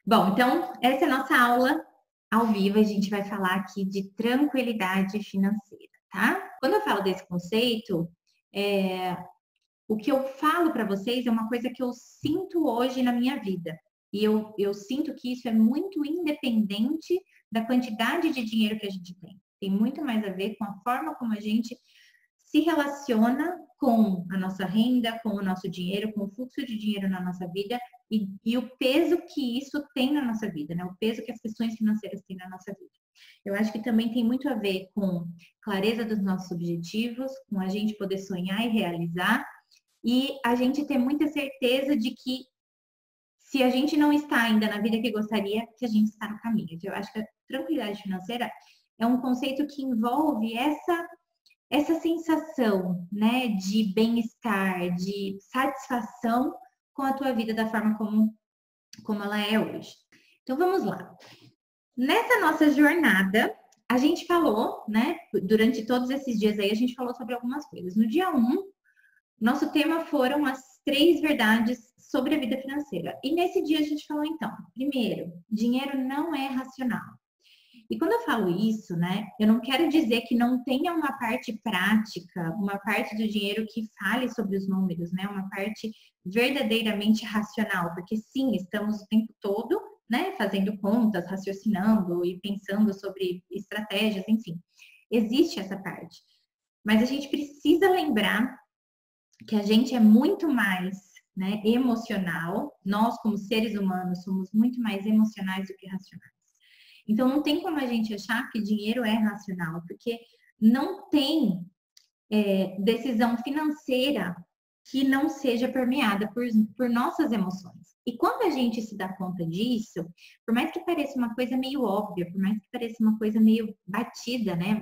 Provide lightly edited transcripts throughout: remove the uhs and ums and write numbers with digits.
Bom, então, essa é a nossa aula ao vivo. A gente vai falar aqui de tranquilidade financeira, tá? Quando eu falo desse conceito, o que eu falo para vocês é uma coisa que eu sinto hoje na minha vida. E eu sinto que isso é muito independente da quantidade de dinheiro que a gente tem. Tem muito mais a ver com a forma como a gente se relaciona com a nossa renda, com o nosso dinheiro, com o fluxo de dinheiro na nossa vida e o peso que isso tem na nossa vida, né? O peso que as questões financeiras têm na nossa vida. Eu acho que também tem muito a ver com clareza dos nossos objetivos, com a gente poder sonhar e realizar, e a gente ter muita certeza de que se a gente não está ainda na vida que gostaria, que a gente está no caminho. Então, eu acho que a tranquilidade financeira é um conceito que envolve essa sensação, né, de bem-estar, de satisfação com a tua vida da forma como ela é hoje. Então vamos lá. Nessa nossa jornada, a gente falou, né, durante todos esses dias aí, a gente falou sobre algumas coisas. No dia 1, nosso tema foram as 3 verdades sobre a vida financeira. E nesse dia a gente falou então, primeiro, dinheiro não é racional. E quando eu falo isso, né, eu não quero dizer que não tenha uma parte prática, uma parte do dinheiro que fale sobre os números, né, uma parte verdadeiramente racional, porque sim, estamos o tempo todo, né, fazendo contas, raciocinando e pensando sobre estratégias, enfim. Existe essa parte. Mas a gente precisa lembrar que a gente é muito mais, né, emocional. Nós, como seres humanos, somos muito mais emocionais do que racionais. Então, não tem como a gente achar que dinheiro é racional, porque não tem decisão financeira que não seja permeada por nossas emoções. E quando a gente se dá conta disso, por mais que pareça uma coisa meio óbvia, por mais que pareça uma coisa meio batida, né?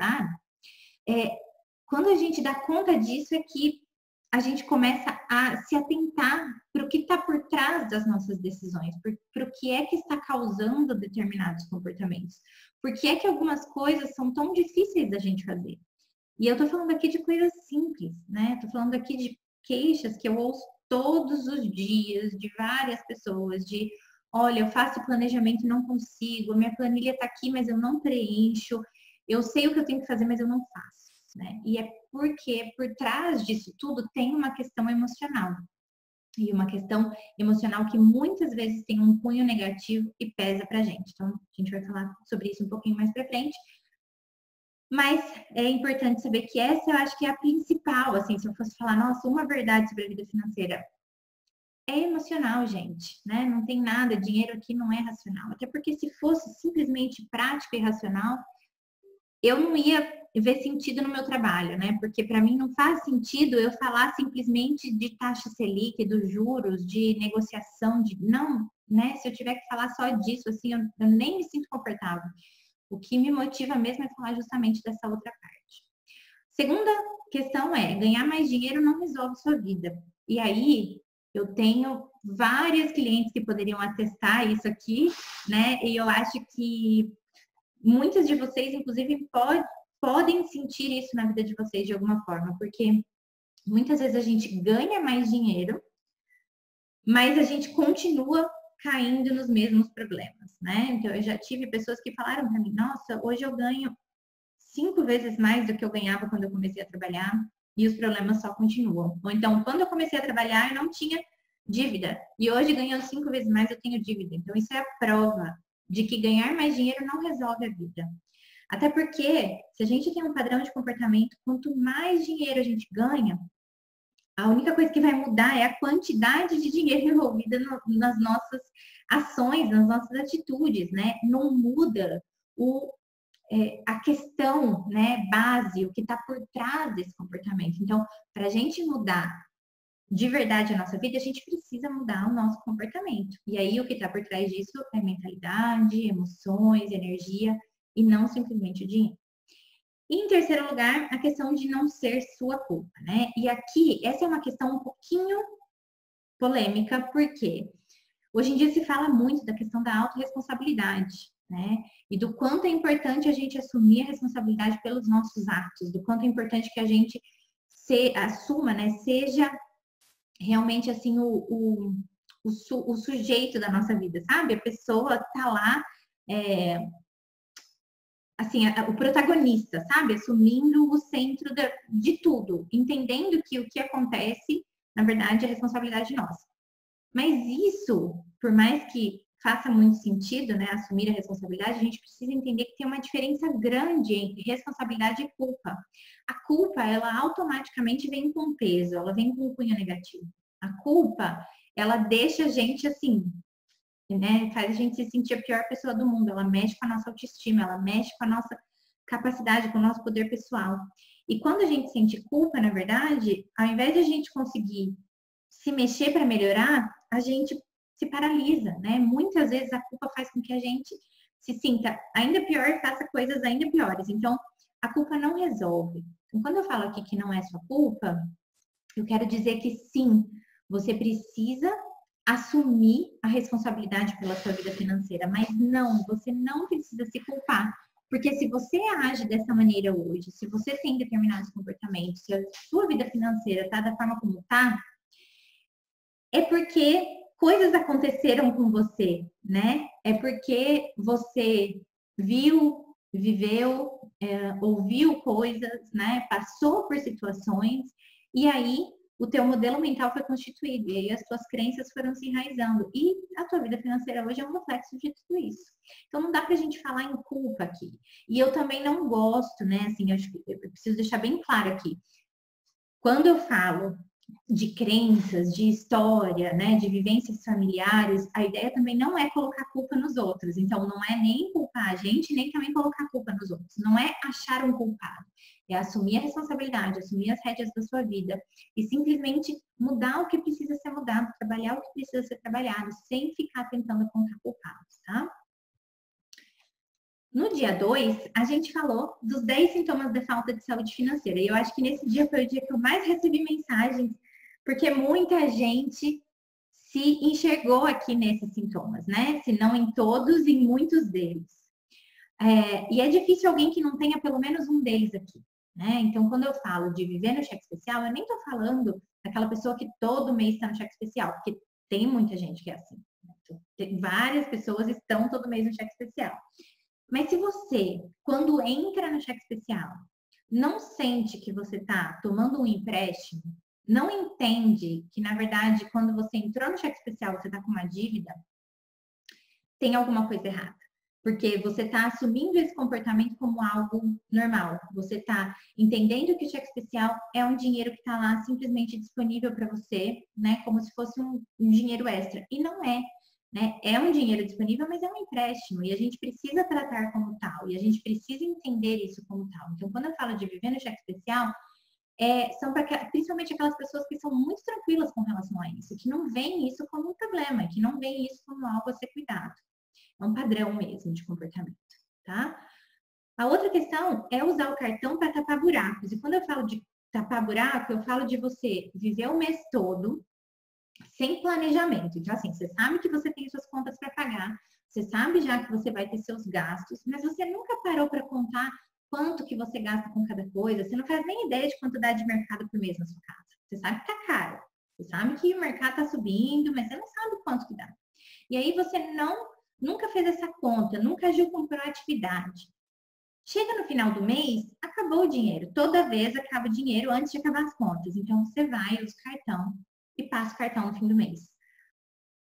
Quando a gente dá conta disso é que a gente começa a se atentar para o que está por trás das nossas decisões, para o que é que está causando determinados comportamentos. Por que é que algumas coisas são tão difíceis da gente fazer? E eu tô falando aqui de coisas simples, né? Tô falando aqui de queixas que eu ouço todos os dias de várias pessoas, de olha, eu faço planejamento e não consigo, minha planilha tá aqui, mas eu não preencho, eu sei o que eu tenho que fazer, mas eu não faço, né? E é porque por trás disso tudo tem uma questão emocional. E uma questão emocional que muitas vezes tem um cunho negativo e pesa pra gente. Então, a gente vai falar sobre isso um pouquinho mais pra frente. Mas é importante saber que essa eu acho que é a principal, assim, se eu fosse falar, nossa, uma verdade sobre a vida financeira. É emocional, gente, né? Não tem nada, dinheiro aqui não é racional. Até porque se fosse simplesmente prático e racional, eu não ia ver sentido no meu trabalho, né? Porque para mim não faz sentido eu falar simplesmente de taxa Selic, dos juros, de negociação, de não, né? Se eu tiver que falar só disso, assim, eu nem me sinto confortável. O que me motiva mesmo é falar justamente dessa outra parte. Segunda questão é, ganhar mais dinheiro não resolve sua vida. E aí, eu tenho várias clientes que poderiam atestar isso aqui, né? E eu acho que muitas de vocês, inclusive, podem sentir isso na vida de vocês de alguma forma, porque muitas vezes a gente ganha mais dinheiro, mas a gente continua caindo nos mesmos problemas, né? Então, eu já tive pessoas que falaram para mim, nossa, hoje eu ganho 5 vezes mais do que eu ganhava quando eu comecei a trabalhar e os problemas só continuam. Ou então, quando eu comecei a trabalhar, eu não tinha dívida e hoje ganhando 5 vezes mais eu tenho dívida. Então, isso é a prova de que ganhar mais dinheiro não resolve a vida. Até porque, se a gente tem um padrão de comportamento, quanto mais dinheiro a gente ganha, a única coisa que vai mudar é a quantidade de dinheiro envolvida nas nossas ações, nas nossas atitudes, né? Não muda a questão, né, base, o que está por trás desse comportamento. Então, para a gente mudar de verdade a nossa vida, a gente precisa mudar o nosso comportamento. E aí, o que está por trás disso é mentalidade, emoções, energia e não simplesmente o dinheiro. E, em terceiro lugar, a questão de não ser sua culpa, né? E aqui, essa é uma questão um pouquinho polêmica, porque hoje em dia se fala muito da questão da autorresponsabilidade, né? E do quanto é importante a gente assumir a responsabilidade pelos nossos atos, do quanto é importante que a gente assuma, né? Seja realmente assim o sujeito da nossa vida, sabe? A pessoa tá lá, assim, o protagonista, sabe? Assumindo o centro de tudo, entendendo que o que acontece, na verdade, é responsabilidade nossa. Mas isso, por mais que faça muito sentido, né, assumir a responsabilidade, a gente precisa entender que tem uma diferença grande entre responsabilidade e culpa. A culpa, ela automaticamente vem com peso, ela vem com um cunho negativo. A culpa, ela deixa a gente assim, né, faz a gente se sentir a pior pessoa do mundo, ela mexe com a nossa autoestima, ela mexe com a nossa capacidade, com o nosso poder pessoal. E quando a gente sente culpa, na verdade, ao invés de a gente conseguir se mexer para melhorar, a gente se paralisa, né? Muitas vezes a culpa faz com que a gente se sinta ainda pior e faça coisas ainda piores. Então, a culpa não resolve. Então, quando eu falo aqui que não é sua culpa, eu quero dizer que sim, você precisa assumir a responsabilidade pela sua vida financeira, mas não, você não precisa se culpar. Porque se você age dessa maneira hoje, se você tem determinados comportamentos, se a sua vida financeira está da forma como está, é porque coisas aconteceram com você, né? É porque você viu, viveu, ouviu coisas, né? Passou por situações e aí o teu modelo mental foi constituído e aí as tuas crenças foram se enraizando e a tua vida financeira hoje é um reflexo de tudo isso. Então não dá pra gente falar em culpa aqui. E eu também não gosto, né? Assim, eu preciso deixar bem claro aqui. Quando eu falo de crenças, de história, né, de vivências familiares, a ideia também não é colocar culpa nos outros. Então, não é nem culpar a gente, nem também colocar culpa nos outros. Não é achar um culpado. É assumir a responsabilidade, assumir as rédeas da sua vida e simplesmente mudar o que precisa ser mudado, trabalhar o que precisa ser trabalhado, sem ficar tentando encontrar culpados, tá? No dia 2, a gente falou dos 10 sintomas da falta de saúde financeira. E eu acho que nesse dia foi o dia que eu mais recebi mensagens, porque muita gente se enxergou aqui nesses sintomas, né? Se não em todos, em muitos deles. E é difícil alguém que não tenha pelo menos um deles aqui, né? Então, quando eu falo de viver no cheque especial, eu nem tô falando daquela pessoa que todo mês está no cheque especial, porque tem muita gente que é assim. Né? Várias pessoas estão todo mês no cheque especial. Mas se você, quando entra no cheque especial, não sente que você está tomando um empréstimo, não entende que, na verdade, quando você entrou no cheque especial, você está com uma dívida, tem alguma coisa errada. Porque você está assumindo esse comportamento como algo normal. Você está entendendo que o cheque especial é um dinheiro que está lá simplesmente disponível para você, né? Como se fosse um dinheiro extra. E não é. Né? É um dinheiro disponível, mas é um empréstimo e a gente precisa tratar como tal e a gente precisa entender isso como tal. Então, quando eu falo de viver no cheque especial, são principalmente aquelas pessoas que são muito tranquilas com relação a isso, que não veem isso como um problema, que não veem isso como algo a ser cuidado. É um padrão mesmo de comportamento, tá? A outra questão é usar o cartão para tapar buracos. E quando eu falo de tapar buraco, eu falo de você viver o mês todo sem planejamento. Então, assim, você sabe que você tem suas contas para pagar, você sabe já que você vai ter seus gastos, mas você nunca parou para contar quanto que você gasta com cada coisa, você não faz nem ideia de quanto dá de mercado por mês na sua casa. Você sabe que tá caro, você sabe que o mercado tá subindo, mas você não sabe quanto que dá. E aí você nunca fez essa conta, nunca agiu com proatividade. Chega no final do mês, acabou o dinheiro. Toda vez acaba o dinheiro antes de acabar as contas. Então, você vai, usa o cartão e passa o cartão no fim do mês.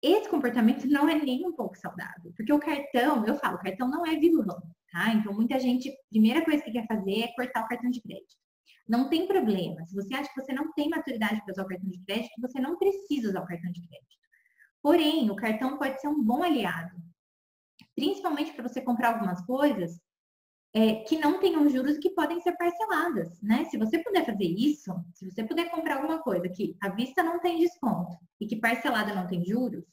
Esse comportamento não é nem um pouco saudável, porque o cartão, eu falo, o cartão não é vilão, tá? Então, muita gente, primeira coisa que quer fazer é cortar o cartão de crédito. Não tem problema. Se você acha que você não tem maturidade para usar o cartão de crédito, você não precisa usar o cartão de crédito. Porém, o cartão pode ser um bom aliado, principalmente para você comprar algumas coisas que não tenham juros e que podem ser parceladas, né? Se você puder fazer isso, se você puder comprar alguma coisa que à vista não tem desconto e que parcelada não tem juros,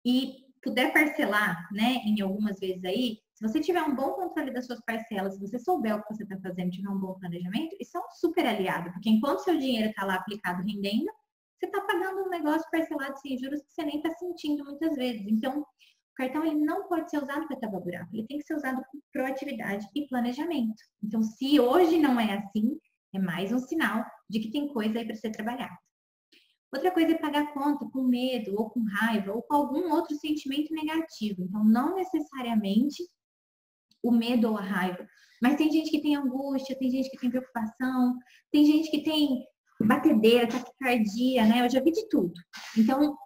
e puder parcelar, né, em algumas vezes aí, se você tiver um bom controle das suas parcelas, se você souber o que você está fazendo, tiver um bom planejamento, isso é um super aliado, porque enquanto seu dinheiro está lá aplicado rendendo, você está pagando um negócio parcelado sem juros que você nem está sentindo muitas vezes. Então, o cartão ele não pode ser usado para tapar buraco, ele tem que ser usado com proatividade e planejamento. Então, se hoje não é assim, é mais um sinal de que tem coisa aí para ser trabalhada. Outra coisa é pagar conta com medo, ou com raiva, ou com algum outro sentimento negativo. Então, não necessariamente o medo ou a raiva. Mas tem gente que tem angústia, tem gente que tem preocupação, tem gente que tem batedeira, taquicardia, né? Eu já vi de tudo. Então,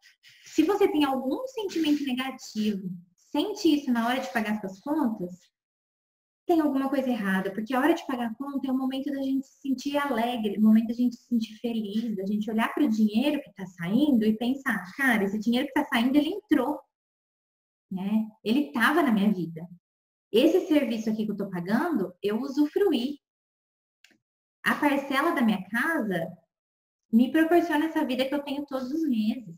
se você tem algum sentimento negativo, sente isso na hora de pagar suas contas, tem alguma coisa errada, porque a hora de pagar a conta é o momento da gente se sentir alegre, o momento da gente se sentir feliz, da gente olhar para o dinheiro que está saindo e pensar, cara, esse dinheiro que está saindo, ele entrou, né? Ele estava na minha vida. Esse serviço aqui que eu estou pagando, eu usufruí. A parcela da minha casa me proporciona essa vida que eu tenho todos os meses.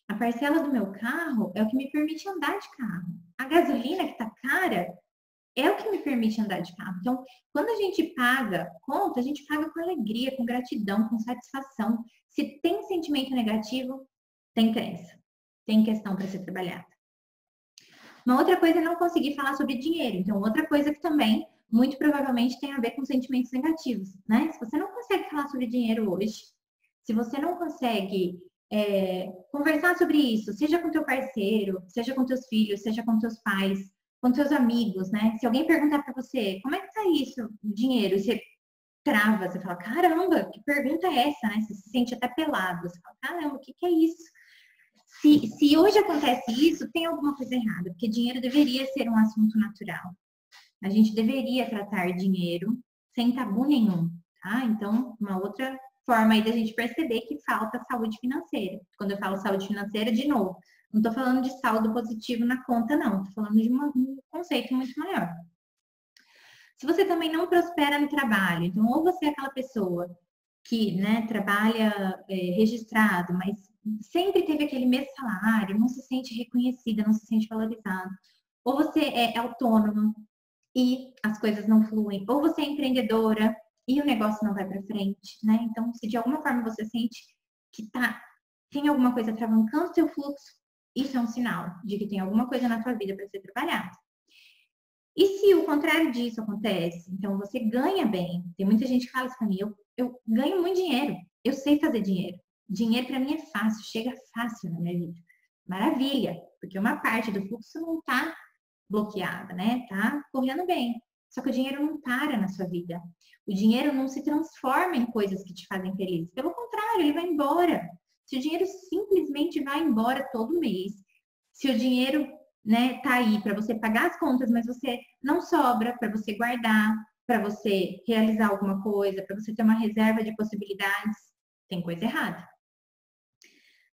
A parcela do meu carro é o que me permite andar de carro. A gasolina que está cara é o que me permite andar de carro. Então, quando a gente paga conta, a gente paga com alegria, com gratidão, com satisfação. Se tem sentimento negativo, tem crença, tem questão para ser trabalhada. Uma outra coisa é não conseguir falar sobre dinheiro. Então, outra coisa que também, muito provavelmente, tem a ver com sentimentos negativos, né? Se você não consegue falar sobre dinheiro hoje, se você não consegue conversar sobre isso, seja com teu parceiro, seja com teus filhos, seja com teus pais, com teus amigos, né? Se alguém perguntar para você, como é que tá isso, dinheiro? E você trava, você fala, caramba, que pergunta é essa, né? Você se sente até pelado, você fala, caramba, o que é isso? Se hoje acontece isso, tem alguma coisa errada, porque dinheiro deveria ser um assunto natural. A gente deveria tratar dinheiro sem tabu nenhum, tá? Então, uma outra forma aí da gente perceber que falta saúde financeira. Quando eu falo saúde financeira, de novo, não estou falando de saldo positivo na conta, não. Estou falando de um conceito muito maior. Se você também não prospera no trabalho, então, ou você é aquela pessoa que, né, trabalha registrado, mas sempre teve aquele mesmo salário, não se sente reconhecida, não se sente valorizada. Ou você é autônoma e as coisas não fluem. Ou você é empreendedora e o negócio não vai para frente, né? Então, se de alguma forma você sente que tem alguma coisa travancando o seu fluxo, isso é um sinal de que tem alguma coisa na tua vida para ser trabalhada. E se o contrário disso acontece? Então, você ganha bem. Tem muita gente que fala isso para mim, eu ganho muito dinheiro, eu sei fazer dinheiro. Dinheiro para mim é fácil, chega fácil na minha vida. Maravilha, porque uma parte do fluxo não está bloqueada, né? Tá correndo bem. Só que o dinheiro não para na sua vida. O dinheiro não se transforma em coisas que te fazem feliz. Pelo contrário, ele vai embora. Se o dinheiro simplesmente vai embora todo mês, se o dinheiro, né, tá aí para você pagar as contas, mas você não sobra para você guardar, para você realizar alguma coisa, para você ter uma reserva de possibilidades, tem coisa errada.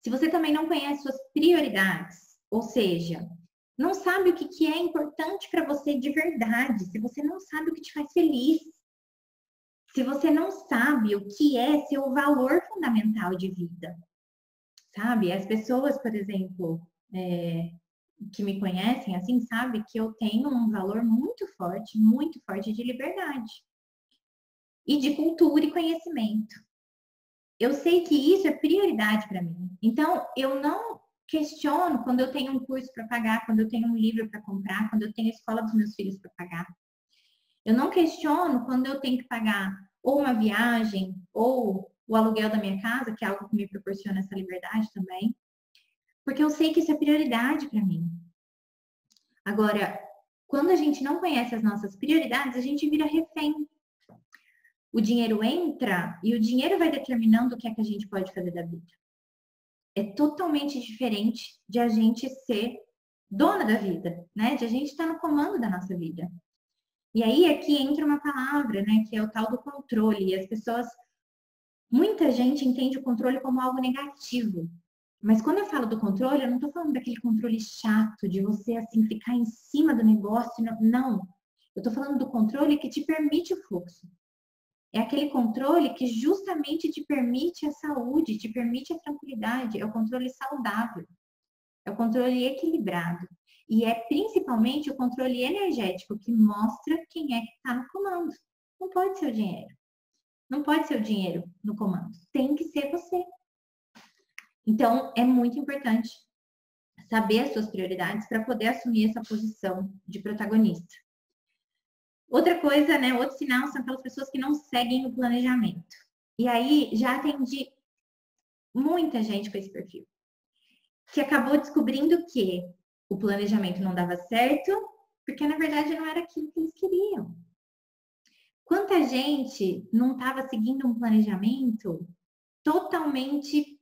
Se você também não conhece suas prioridades, ou seja, não sabe o que é importante para você de verdade, se você não sabe o que te faz feliz, se você não sabe o que é seu valor fundamental de vida, sabe? As pessoas, por exemplo, que me conhecem, assim, sabe que eu tenho um valor muito forte de liberdade e de cultura e conhecimento. Eu sei que isso é prioridade para mim. Então, eu não questiono quando eu tenho um curso para pagar, quando eu tenho um livro para comprar, quando eu tenho a escola dos meus filhos para pagar. Eu não questiono quando eu tenho que pagar ou uma viagem ou o aluguel da minha casa, que é algo que me proporciona essa liberdade também, porque eu sei que isso é prioridade para mim. Agora, quando a gente não conhece as nossas prioridades, a gente vira refém. O dinheiro entra e o dinheiro vai determinando o que é que a gente pode fazer da vida. É totalmente diferente de a gente ser dona da vida, né? De a gente estar no comando da nossa vida. E aí aqui entra uma palavra, né? Que é o tal do controle. E as pessoas, muita gente entende o controle como algo negativo. Mas quando eu falo do controle, eu não estou falando daquele controle chato, de você, assim, ficar em cima do negócio. Não. Eu estou falando do controle que te permite o fluxo. É aquele controle que justamente te permite a saúde, te permite a tranquilidade. É o controle saudável. É o controle equilibrado. E é principalmente o controle energético que mostra quem é que está no comando. Não pode ser o dinheiro. Não pode ser o dinheiro no comando. Tem que ser você. Então, é muito importante saber as suas prioridades para poder assumir essa posição de protagonista. Outra coisa, né? Outro sinal são aquelas pessoas que não seguem o planejamento. E aí, já atendi muita gente com esse perfil, que acabou descobrindo que o planejamento não dava certo, porque na verdade não era aquilo que eles queriam. Quanta gente não estava seguindo um planejamento totalmente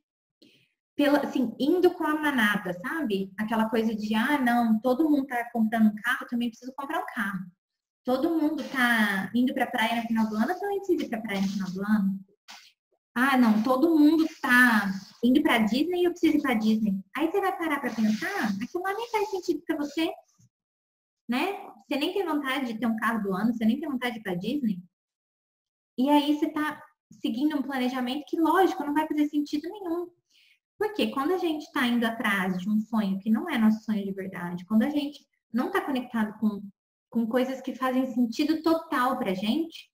assim, indo com a manada, sabe? Aquela coisa de, não, todo mundo tá comprando um carro, eu também preciso comprar um carro. Todo mundo tá indo pra praia no final do ano, eu também preciso ir pra praia no final do ano. Não, todo mundo tá indo pra Disney, eu preciso ir pra Disney. Aí você vai parar pra pensar, aquilo lá nem faz sentido pra você, né? Você nem tem vontade de ter um carro do ano, você nem tem vontade de ir pra Disney. E aí você tá seguindo um planejamento que, lógico, não vai fazer sentido nenhum. Porque quando a gente está indo atrás de um sonho que não é nosso sonho de verdade, quando a gente não está conectado com coisas que fazem sentido total para a gente,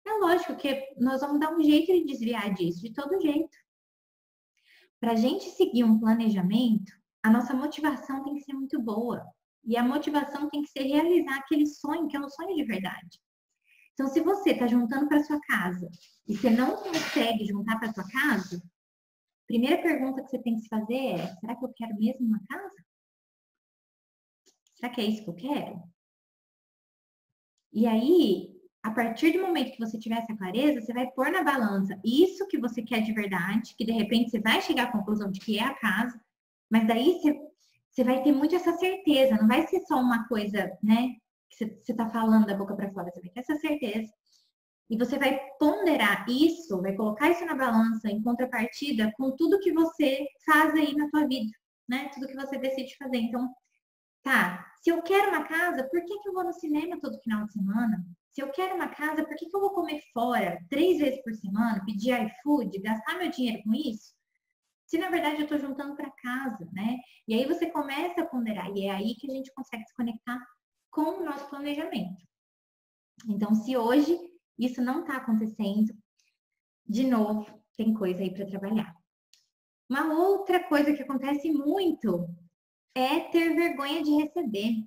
é lógico que nós vamos dar um jeito de desviar disso, de todo jeito. Para a gente seguir um planejamento, a nossa motivação tem que ser muito boa. E a motivação tem que ser realizar aquele sonho, que é um sonho de verdade. Então, se você está juntando para sua casa e você não consegue juntar para sua casa, primeira pergunta que você tem que se fazer é: será que eu quero mesmo uma casa? Será que é isso que eu quero? E aí, a partir do momento que você tiver essa clareza, você vai pôr na balança isso que você quer de verdade, que de repente você vai chegar à conclusão de que é a casa, mas daí você vai ter muito essa certeza, não vai ser só uma coisa, né, que você tá falando da boca para fora, você vai ter essa certeza. E você vai ponderar isso, vai colocar isso na balança em contrapartida com tudo que você faz aí na tua vida, né? Tudo que você decide fazer. Então, tá, se eu quero uma casa, por que eu vou no cinema todo final de semana? Se eu quero uma casa, por que eu vou comer fora 3 vezes por semana, pedir iFood, gastar meu dinheiro com isso? Se na verdade eu estou juntando para casa, né? E aí você começa a ponderar, e é aí que a gente consegue se conectar com o nosso planejamento. Então, se hoje isso não está acontecendo, de novo, tem coisa aí para trabalhar. Uma outra coisa que acontece muito é ter vergonha de receber.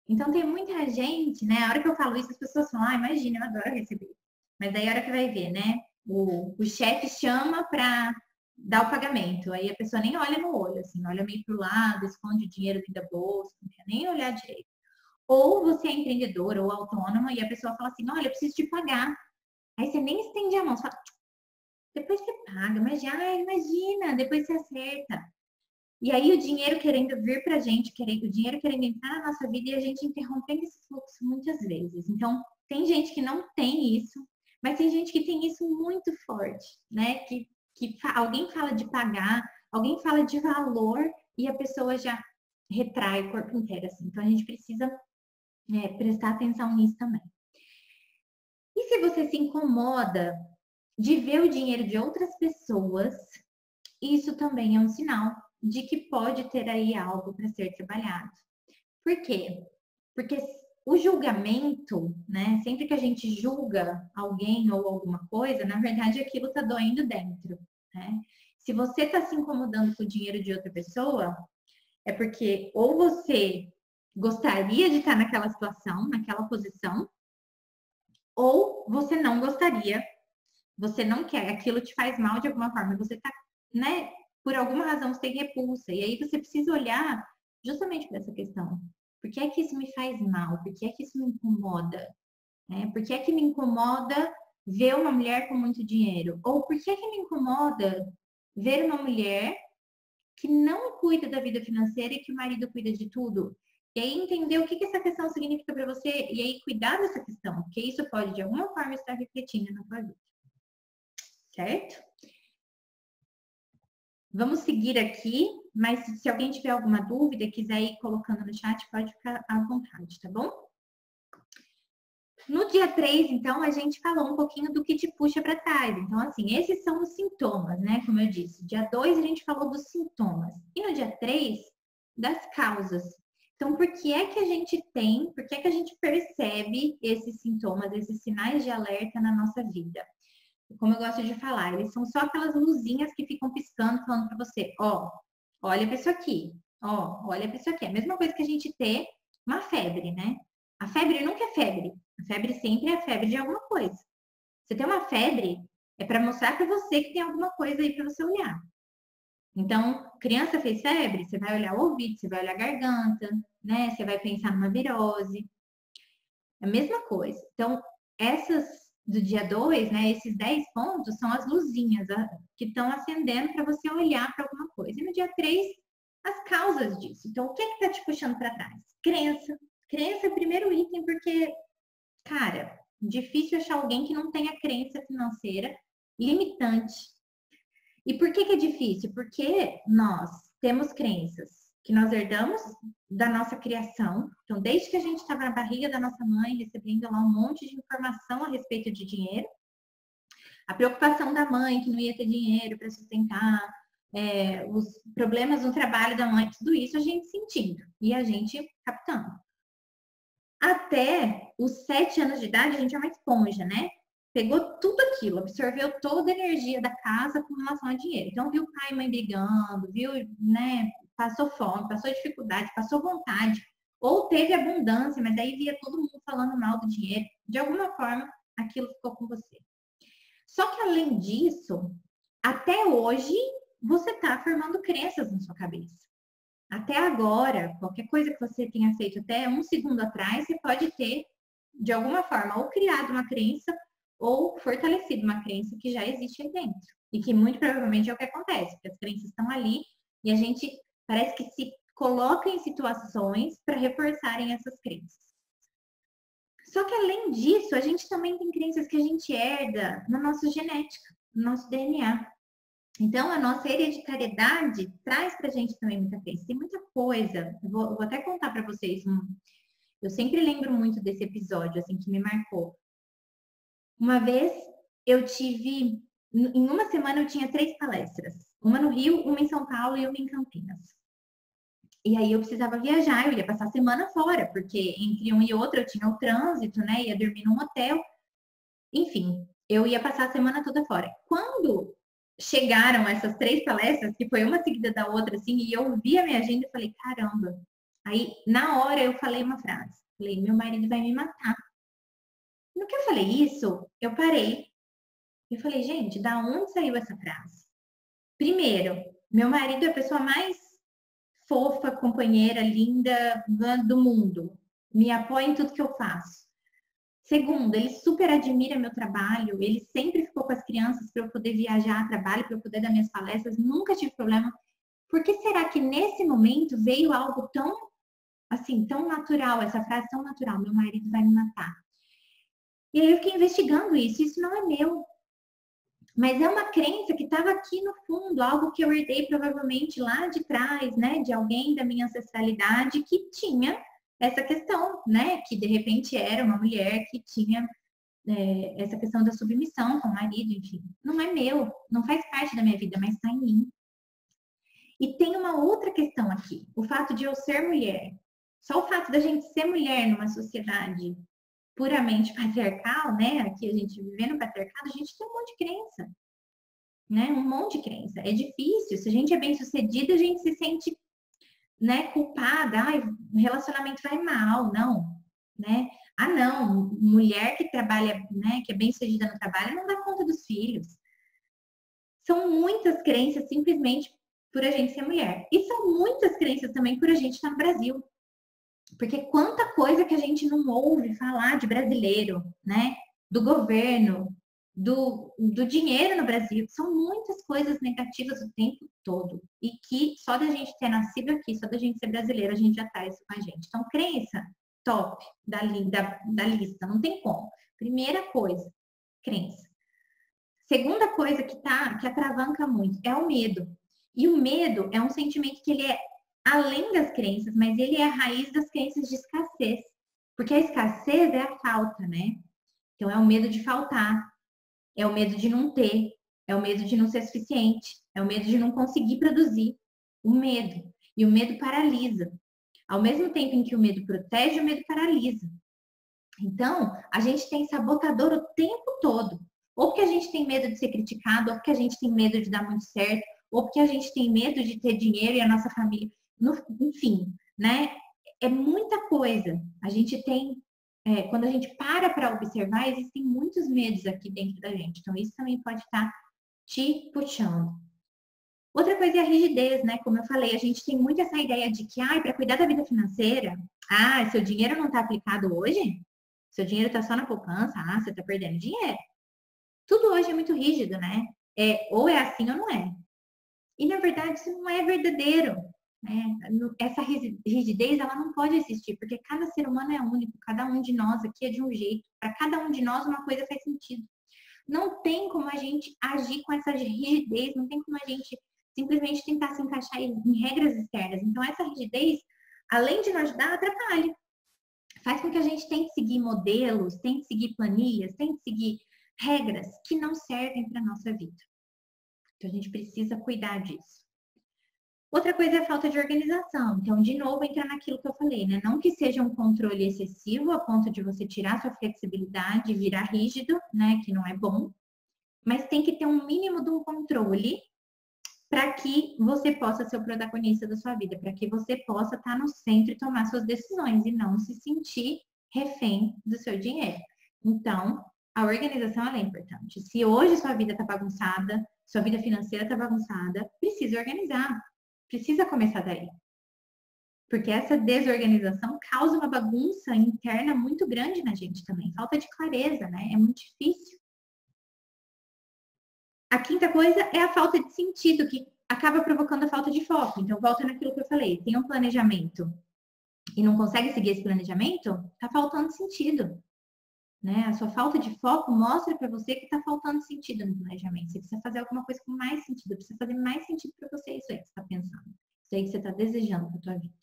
Então, tem muita gente, né? A hora que eu falo isso, as pessoas falam: imagina, eu adoro receber. Mas daí a hora que vai ver, né? O chefe chama para dar o pagamento. Aí a pessoa nem olha no olho, assim, olha meio pro lado, esconde o dinheiro dentro da bolsa, não quer nem olhar direito. Ou você é empreendedor ou autônoma e a pessoa fala assim: olha, eu preciso te pagar. Aí você nem estende a mão, você fala: depois você paga, mas já imagina, depois você acerta. E aí o dinheiro querendo vir pra gente, o dinheiro querendo entrar na nossa vida e a gente interrompendo esse fluxo muitas vezes. Então, tem gente que não tem isso, mas tem gente que tem isso muito forte, né? Alguém fala de pagar, alguém fala de valor e a pessoa já retrai o corpo inteiro, assim. Então, a gente precisa prestar atenção nisso também. E se você se incomoda de ver o dinheiro de outras pessoas, isso também é um sinal de que pode ter aí algo para ser trabalhado. Por quê? Porque o julgamento, né? Sempre que a gente julga alguém ou alguma coisa, na verdade aquilo está doendo dentro, né? Se você está se incomodando com o dinheiro de outra pessoa, é porque ou você gostaria de estar naquela situação, naquela posição, ou você não gostaria, você não quer, aquilo te faz mal de alguma forma, você tá, né, por alguma razão você tem repulsa, e aí você precisa olhar justamente para essa questão. Por que é que isso me faz mal? Por que é que isso me incomoda? Por que é que me incomoda ver uma mulher com muito dinheiro? Ou por que é que me incomoda ver uma mulher que não cuida da vida financeira e que o marido cuida de tudo? E aí entender o que essa questão significa para você e aí cuidar dessa questão, porque isso pode de alguma forma estar refletindo na sua vida. Certo? Vamos seguir aqui, mas se alguém tiver alguma dúvida e quiser ir colocando no chat, pode ficar à vontade, tá bom? No dia 3, então, a gente falou um pouquinho do que te puxa para trás. Então, assim, esses são os sintomas, né? Como eu disse. Dia 2, a gente falou dos sintomas. E no dia 3, das causas. Então, por que é que a gente tem, por que é que a gente percebe esses sintomas, esses sinais de alerta na nossa vida? Como eu gosto de falar, eles são só aquelas luzinhas que ficam piscando, falando para você: ó, olha para isso aqui, ó, olha para isso aqui. É a mesma coisa que a gente ter uma febre, né? A febre nunca é febre. A febre sempre é febre de alguma coisa. Você tem uma febre, É para mostrar para você que tem alguma coisa aí para você olhar. Então, criança fez febre, você vai olhar o ouvido, você vai olhar a garganta, né? Você vai pensar numa virose. É a mesma coisa. Então, essas do dia 2, né? Esses 10 pontos são as luzinhas que estão acendendo para você olhar para alguma coisa. E no dia 3, as causas disso. Então, o que está te puxando para trás? Crença. Crença é o primeiro item, porque, cara, difícil achar alguém que não tenha crença financeira limitante. E por que é difícil? Porque nós temos crenças que nós herdamos da nossa criação. Então, desde que a gente estava na barriga da nossa mãe, recebendo lá um monte de informação a respeito de dinheiro, a preocupação da mãe que não ia ter dinheiro para sustentar, os problemas no trabalho da mãe, tudo isso a gente sentindo e a gente captando. Até os 7 anos de idade, a gente é uma esponja, né? Pegou tudo aquilo, absorveu toda a energia da casa com relação a dinheiro. Então, viu pai e mãe brigando, viu, né? Passou fome, passou dificuldade, passou vontade. Ou teve abundância, mas aí via todo mundo falando mal do dinheiro. De alguma forma, aquilo ficou com você. Só que, além disso, até hoje, você está formando crenças na sua cabeça. Até agora, qualquer coisa que você tenha feito até um segundo atrás, você pode ter, de alguma forma, ou criado uma crença ou fortalecido uma crença que já existe aí dentro. E que muito provavelmente é o que acontece, porque as crenças estão ali e a gente parece que se coloca em situações para reforçarem essas crenças. Só que além disso, a gente também tem crenças que a gente herda na nossa genética, no nosso DNA. Então, a nossa hereditariedade traz para a gente também muita crença. Tem muita coisa. Eu vou até contar para vocês. Eu sempre lembro muito desse episódio, assim, que me marcou. Uma vez, em uma semana eu tinha 3 palestras. Uma no Rio, uma em São Paulo e uma em Campinas. E aí eu precisava viajar, eu ia passar a semana fora, porque entre um e outro eu tinha o trânsito, né? Ia dormir num hotel. Enfim, eu ia passar a semana toda fora. Quando chegaram essas 3 palestras, que foi uma seguida da outra, assim, e eu vi a minha agenda e falei, caramba. Aí, na hora, eu falei uma frase. Falei, meu marido vai me matar. No que eu falei isso, eu parei. Eu falei, gente, da onde saiu essa frase? Primeiro, meu marido é a pessoa mais fofa, companheira, linda do mundo. Me apoia em tudo que eu faço. Segundo, ele super admira meu trabalho, ele sempre ficou com as crianças para eu poder viajar a trabalho, para eu poder dar minhas palestras, nunca tive problema. Por que será que nesse momento veio algo tão, assim, tão natural, essa frase tão natural, meu marido vai me matar? E aí eu fiquei investigando isso não é meu. Mas é uma crença que estava aqui no fundo, algo que eu herdei provavelmente lá de trás, né, de alguém da minha ancestralidade que tinha essa questão, né, que de repente era uma mulher que tinha essa questão da submissão com o marido, enfim. Não é meu, não faz parte da minha vida, mas está em mim. E tem uma outra questão aqui, o fato de eu ser mulher. Só o fato da gente ser mulher numa sociedade puramente patriarcal, né? Aqui a gente vivendo no patriarcado, a gente tem um monte de crença, né? Um monte de crença. É difícil. Se a gente é bem sucedida, a gente se sente, né, culpada. Ai, o relacionamento vai mal, não, né? Ah, não, mulher que trabalha, né, que é bem sucedida no trabalho, não dá conta dos filhos. São muitas crenças simplesmente por a gente ser mulher. E são muitas crenças também por a gente estar no Brasil. Porque quanta coisa que a gente não ouve falar de brasileiro, né? Do governo, do dinheiro no Brasil. São muitas coisas negativas o tempo todo. E que só da gente ter nascido aqui, só da gente ser brasileiro, a gente já traz isso com a gente. Então, crença, top da lista, não tem como. Primeira coisa, crença. Segunda coisa que atravanca muito é o medo. E o medo é um sentimento que ele é além das crenças, mas ele é a raiz das crenças de escassez. Porque a escassez é a falta, né? Então é o medo de faltar, é o medo de não ter, é o medo de não ser suficiente, é o medo de não conseguir produzir. O medo. E o medo paralisa. Ao mesmo tempo em que o medo protege, o medo paralisa. Então, a gente tem sabotador o tempo todo. Ou porque a gente tem medo de ser criticado, ou porque a gente tem medo de dar muito certo, ou porque a gente tem medo de ter dinheiro e a nossa família. Enfim, né? É muita coisa. A gente tem quando a gente para observar, existem muitos medos aqui dentro da gente. Então, isso também pode estar te puxando. Outra coisa é a rigidez, né? Como eu falei, a gente tem muito essa ideia de que, para cuidar da vida financeira, seu dinheiro não está aplicado hoje? Seu dinheiro está só na poupança? Você está perdendo dinheiro. Tudo hoje é muito rígido, né? Ou é assim ou não é. E, na verdade, isso não é verdadeiro. Né? Essa rigidez, ela não pode existir, porque cada ser humano é único, cada um de nós aqui é de um jeito. Para cada um de nós, uma coisa faz sentido. Não tem como a gente agir com essa rigidez, não tem como a gente simplesmente tentar se encaixar em regras externas. Então, essa rigidez, além de não ajudar, atrapalha. Faz com que a gente tente seguir modelos, tente seguir planilhas, tente seguir regras que não servem para a nossa vida. Então, a gente precisa cuidar disso. Outra coisa é a falta de organização. Então, de novo, entra naquilo que eu falei, né? Não que seja um controle excessivo a ponto de você tirar sua flexibilidade e virar rígido, né? Que não é bom. Mas tem que ter um mínimo de um controle para que você possa ser o protagonista da sua vida, para que você possa estar no centro e tomar suas decisões e não se sentir refém do seu dinheiro. Então, a organização é importante. Se hoje sua vida está bagunçada, sua vida financeira está bagunçada, precisa organizar. Precisa começar daí. Porque essa desorganização causa uma bagunça interna muito grande na gente também. Falta de clareza, né? É muito difícil. A quinta coisa é a falta de sentido, que acaba provocando a falta de foco. Então, volta naquilo que eu falei. Tem um planejamento e não consegue seguir esse planejamento, tá faltando sentido. Né? A sua falta de foco mostra para você que está faltando sentido no planejamento. Você precisa fazer alguma coisa com mais sentido. Precisa fazer mais sentido para você isso aí que você está pensando. Isso aí que você está desejando para a tua vida.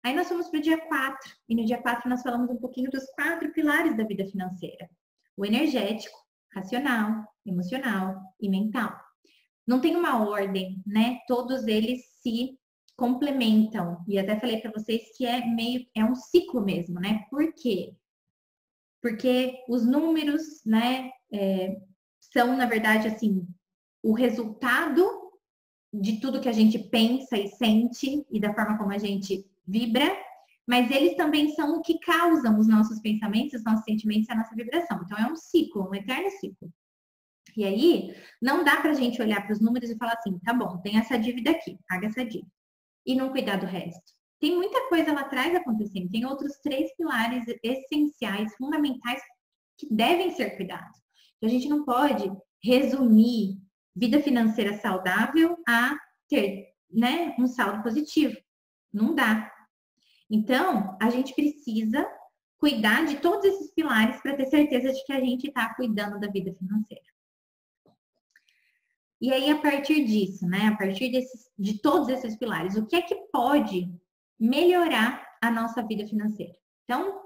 Aí nós fomos para o dia 4. E no dia 4 nós falamos um pouquinho dos 4 pilares da vida financeira. O energético, racional, emocional e mental. Não tem uma ordem, né? Todos eles se complementam. E até falei para vocês que é um ciclo mesmo, né? Por quê? Porque os números, né, são, na verdade, assim, o resultado de tudo que a gente pensa e sente e da forma como a gente vibra, mas eles também são o que causam os nossos pensamentos, os nossos sentimentos e a nossa vibração. Então, é um ciclo, um eterno ciclo. E aí, não dá pra gente olhar para os números e falar assim, tá bom, tem essa dívida aqui, paga essa dívida. E não cuidar do resto. Tem muita coisa lá atrás acontecendo. Tem outros 3 pilares essenciais, fundamentais, que devem ser cuidados. Então, a gente não pode resumir vida financeira saudável a ter, né, um saldo positivo. Não dá. Então, a gente precisa cuidar de todos esses pilares para ter certeza de que a gente está cuidando da vida financeira. E aí, a partir disso, né, a partir de todos esses pilares, o que é que pode melhorar a nossa vida financeira? Então,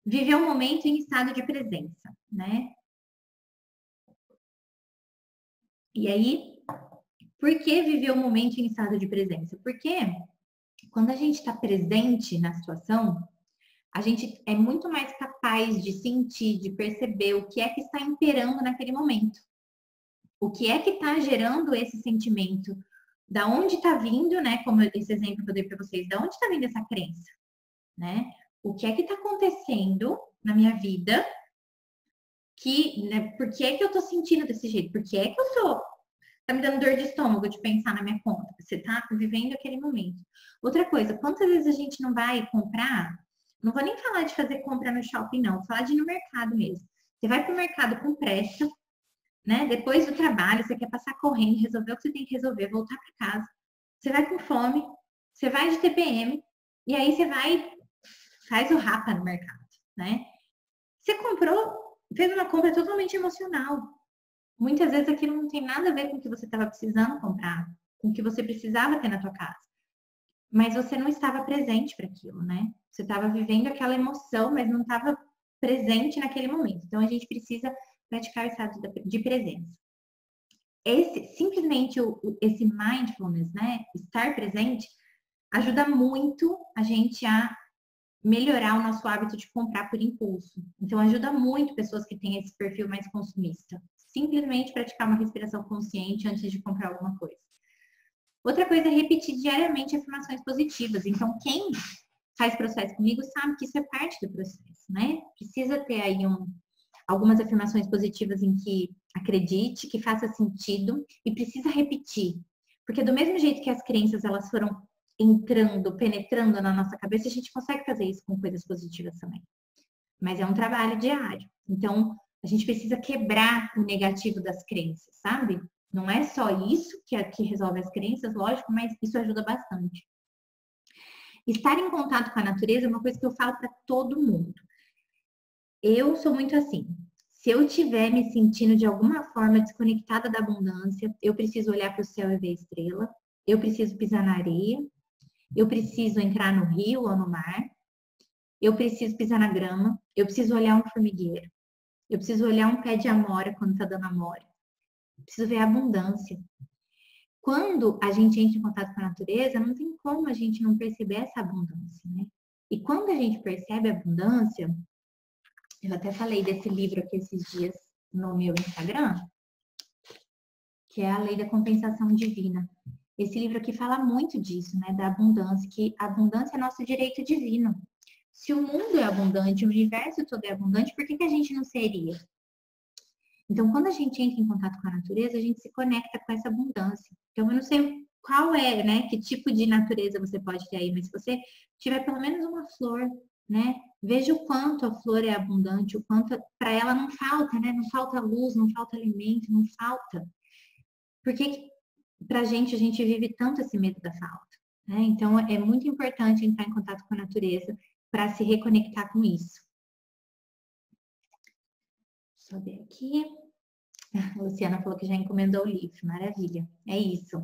viver um momento em estado de presença, né? E aí, por que viver um momento em estado de presença? Porque quando a gente está presente na situação, a gente é muito mais capaz de sentir, de perceber o que é que está imperando naquele momento. O que é que está gerando esse sentimento? Da onde está vindo, né? Como esse exemplo que eu dei para vocês, da onde está vindo essa crença, né? O que é que está acontecendo na minha vida? Por que é que eu estou sentindo desse jeito? Por que é que tá me dando dor de estômago de pensar na minha conta? Você está vivendo aquele momento. Outra coisa, quantas vezes a gente não vai comprar? Não vou nem falar de fazer compra no shopping, não. Vou falar de ir no mercado mesmo. Você vai para o mercado com pressa, né? Depois do trabalho, você quer passar correndo, resolver o que você tem que resolver, voltar para casa. Você vai com fome, você vai de TPM, e aí você faz o rapa no mercado, né? Você fez uma compra totalmente emocional. Muitas vezes aquilo não tem nada a ver com o que você estava precisando comprar, com o que você precisava ter na tua casa. Mas você não estava presente para aquilo, né? Você estava vivendo aquela emoção, mas não estava presente naquele momento. Então, a gente precisa praticar o estado de presença. Simplesmente esse mindfulness, né? Estar presente, ajuda muito a gente a melhorar o nosso hábito de comprar por impulso. Então, ajuda muito pessoas que têm esse perfil mais consumista. Simplesmente praticar uma respiração consciente antes de comprar alguma coisa. Outra coisa é repetir diariamente afirmações positivas. Então, quem faz processo comigo sabe que isso é parte do processo, né? Precisa ter aí algumas afirmações positivas em que acredite, que faça sentido e precisa repetir. Porque do mesmo jeito que as crenças elas foram entrando, penetrando na nossa cabeça, a gente consegue fazer isso com coisas positivas também. Mas é um trabalho diário. Então, a gente precisa quebrar o negativo das crenças, sabe? Não é só isso que resolve as crenças, lógico, mas isso ajuda bastante. Estar em contato com a natureza é uma coisa que eu falo para todo mundo. Eu sou muito assim. Se eu estiver me sentindo de alguma forma desconectada da abundância, eu preciso olhar para o céu e ver a estrela, eu preciso pisar na areia, eu preciso entrar no rio ou no mar, eu preciso pisar na grama, eu preciso olhar um formigueiro, eu preciso olhar um pé de amora quando está dando amora, eu preciso ver a abundância. Quando a gente entra em contato com a natureza, não tem como a gente não perceber essa abundância, né? E quando a gente percebe a abundância, eu até falei desse livro aqui esses dias no meu Instagram, que é A Lei da Compensação Divina. Esse livro aqui fala muito disso, né? Da abundância, que a abundância é nosso direito divino. Se o mundo é abundante, o universo todo é abundante, por que a gente não seria? Então, quando a gente entra em contato com a natureza, a gente se conecta com essa abundância. Então, eu não sei qual é, né? Que tipo de natureza você pode ter aí, mas se você tiver pelo menos uma flor, né? Veja o quanto a flor é abundante, o quanto para ela não falta, né? Não falta luz, não falta alimento, não falta. Porque pra gente, a gente vive tanto esse medo da falta, né? Então, é muito importante entrar em contato com a natureza para se reconectar com isso. Deixa eu ver aqui. A Luciana falou que já encomendou o livro. Maravilha. É isso.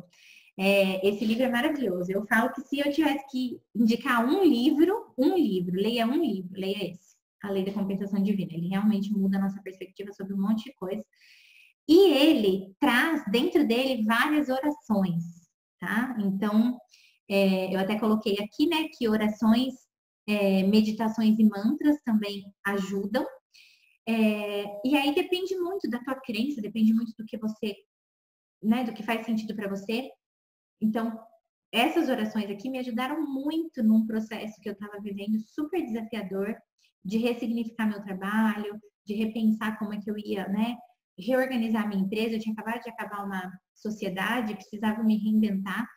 Esse livro é maravilhoso. Eu falo que se eu tivesse que indicar um livro, leia um livro, leia esse. A Lei da Compensação Divina. Ele realmente muda a nossa perspectiva sobre um monte de coisa. E ele traz dentro dele várias orações, tá? Então, eu até coloquei aqui, né, que orações, meditações e mantras também ajudam. E aí depende muito da tua crença, depende muito do que você, né, do que faz sentido para você. Então, essas orações aqui me ajudaram muito num processo que eu estava vivendo super desafiador de ressignificar meu trabalho, de repensar como é que eu ia, né, reorganizar minha empresa. Eu tinha acabado de acabar uma sociedade, precisava me reinventar.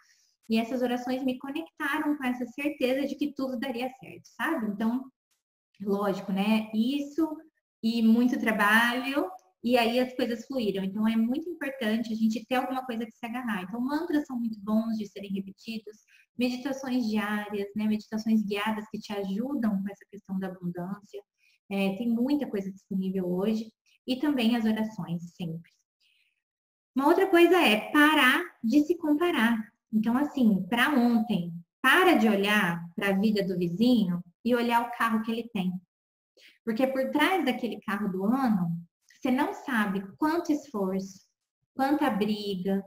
E essas orações me conectaram com essa certeza de que tudo daria certo, sabe? Então, lógico, né? Isso e muito trabalho, e aí as coisas fluíram. Então, é muito importante a gente ter alguma coisa que se agarrar. Então, mantras são muito bons de serem repetidos, meditações diárias, né? Meditações guiadas que te ajudam com essa questão da abundância. Tem muita coisa disponível hoje. E também as orações, sempre. Uma outra coisa é parar de se comparar. Então, assim, para ontem, para de olhar para a vida do vizinho e olhar o carro que ele tem. Porque por trás daquele carro do ano, você não sabe quanto esforço, quanta briga,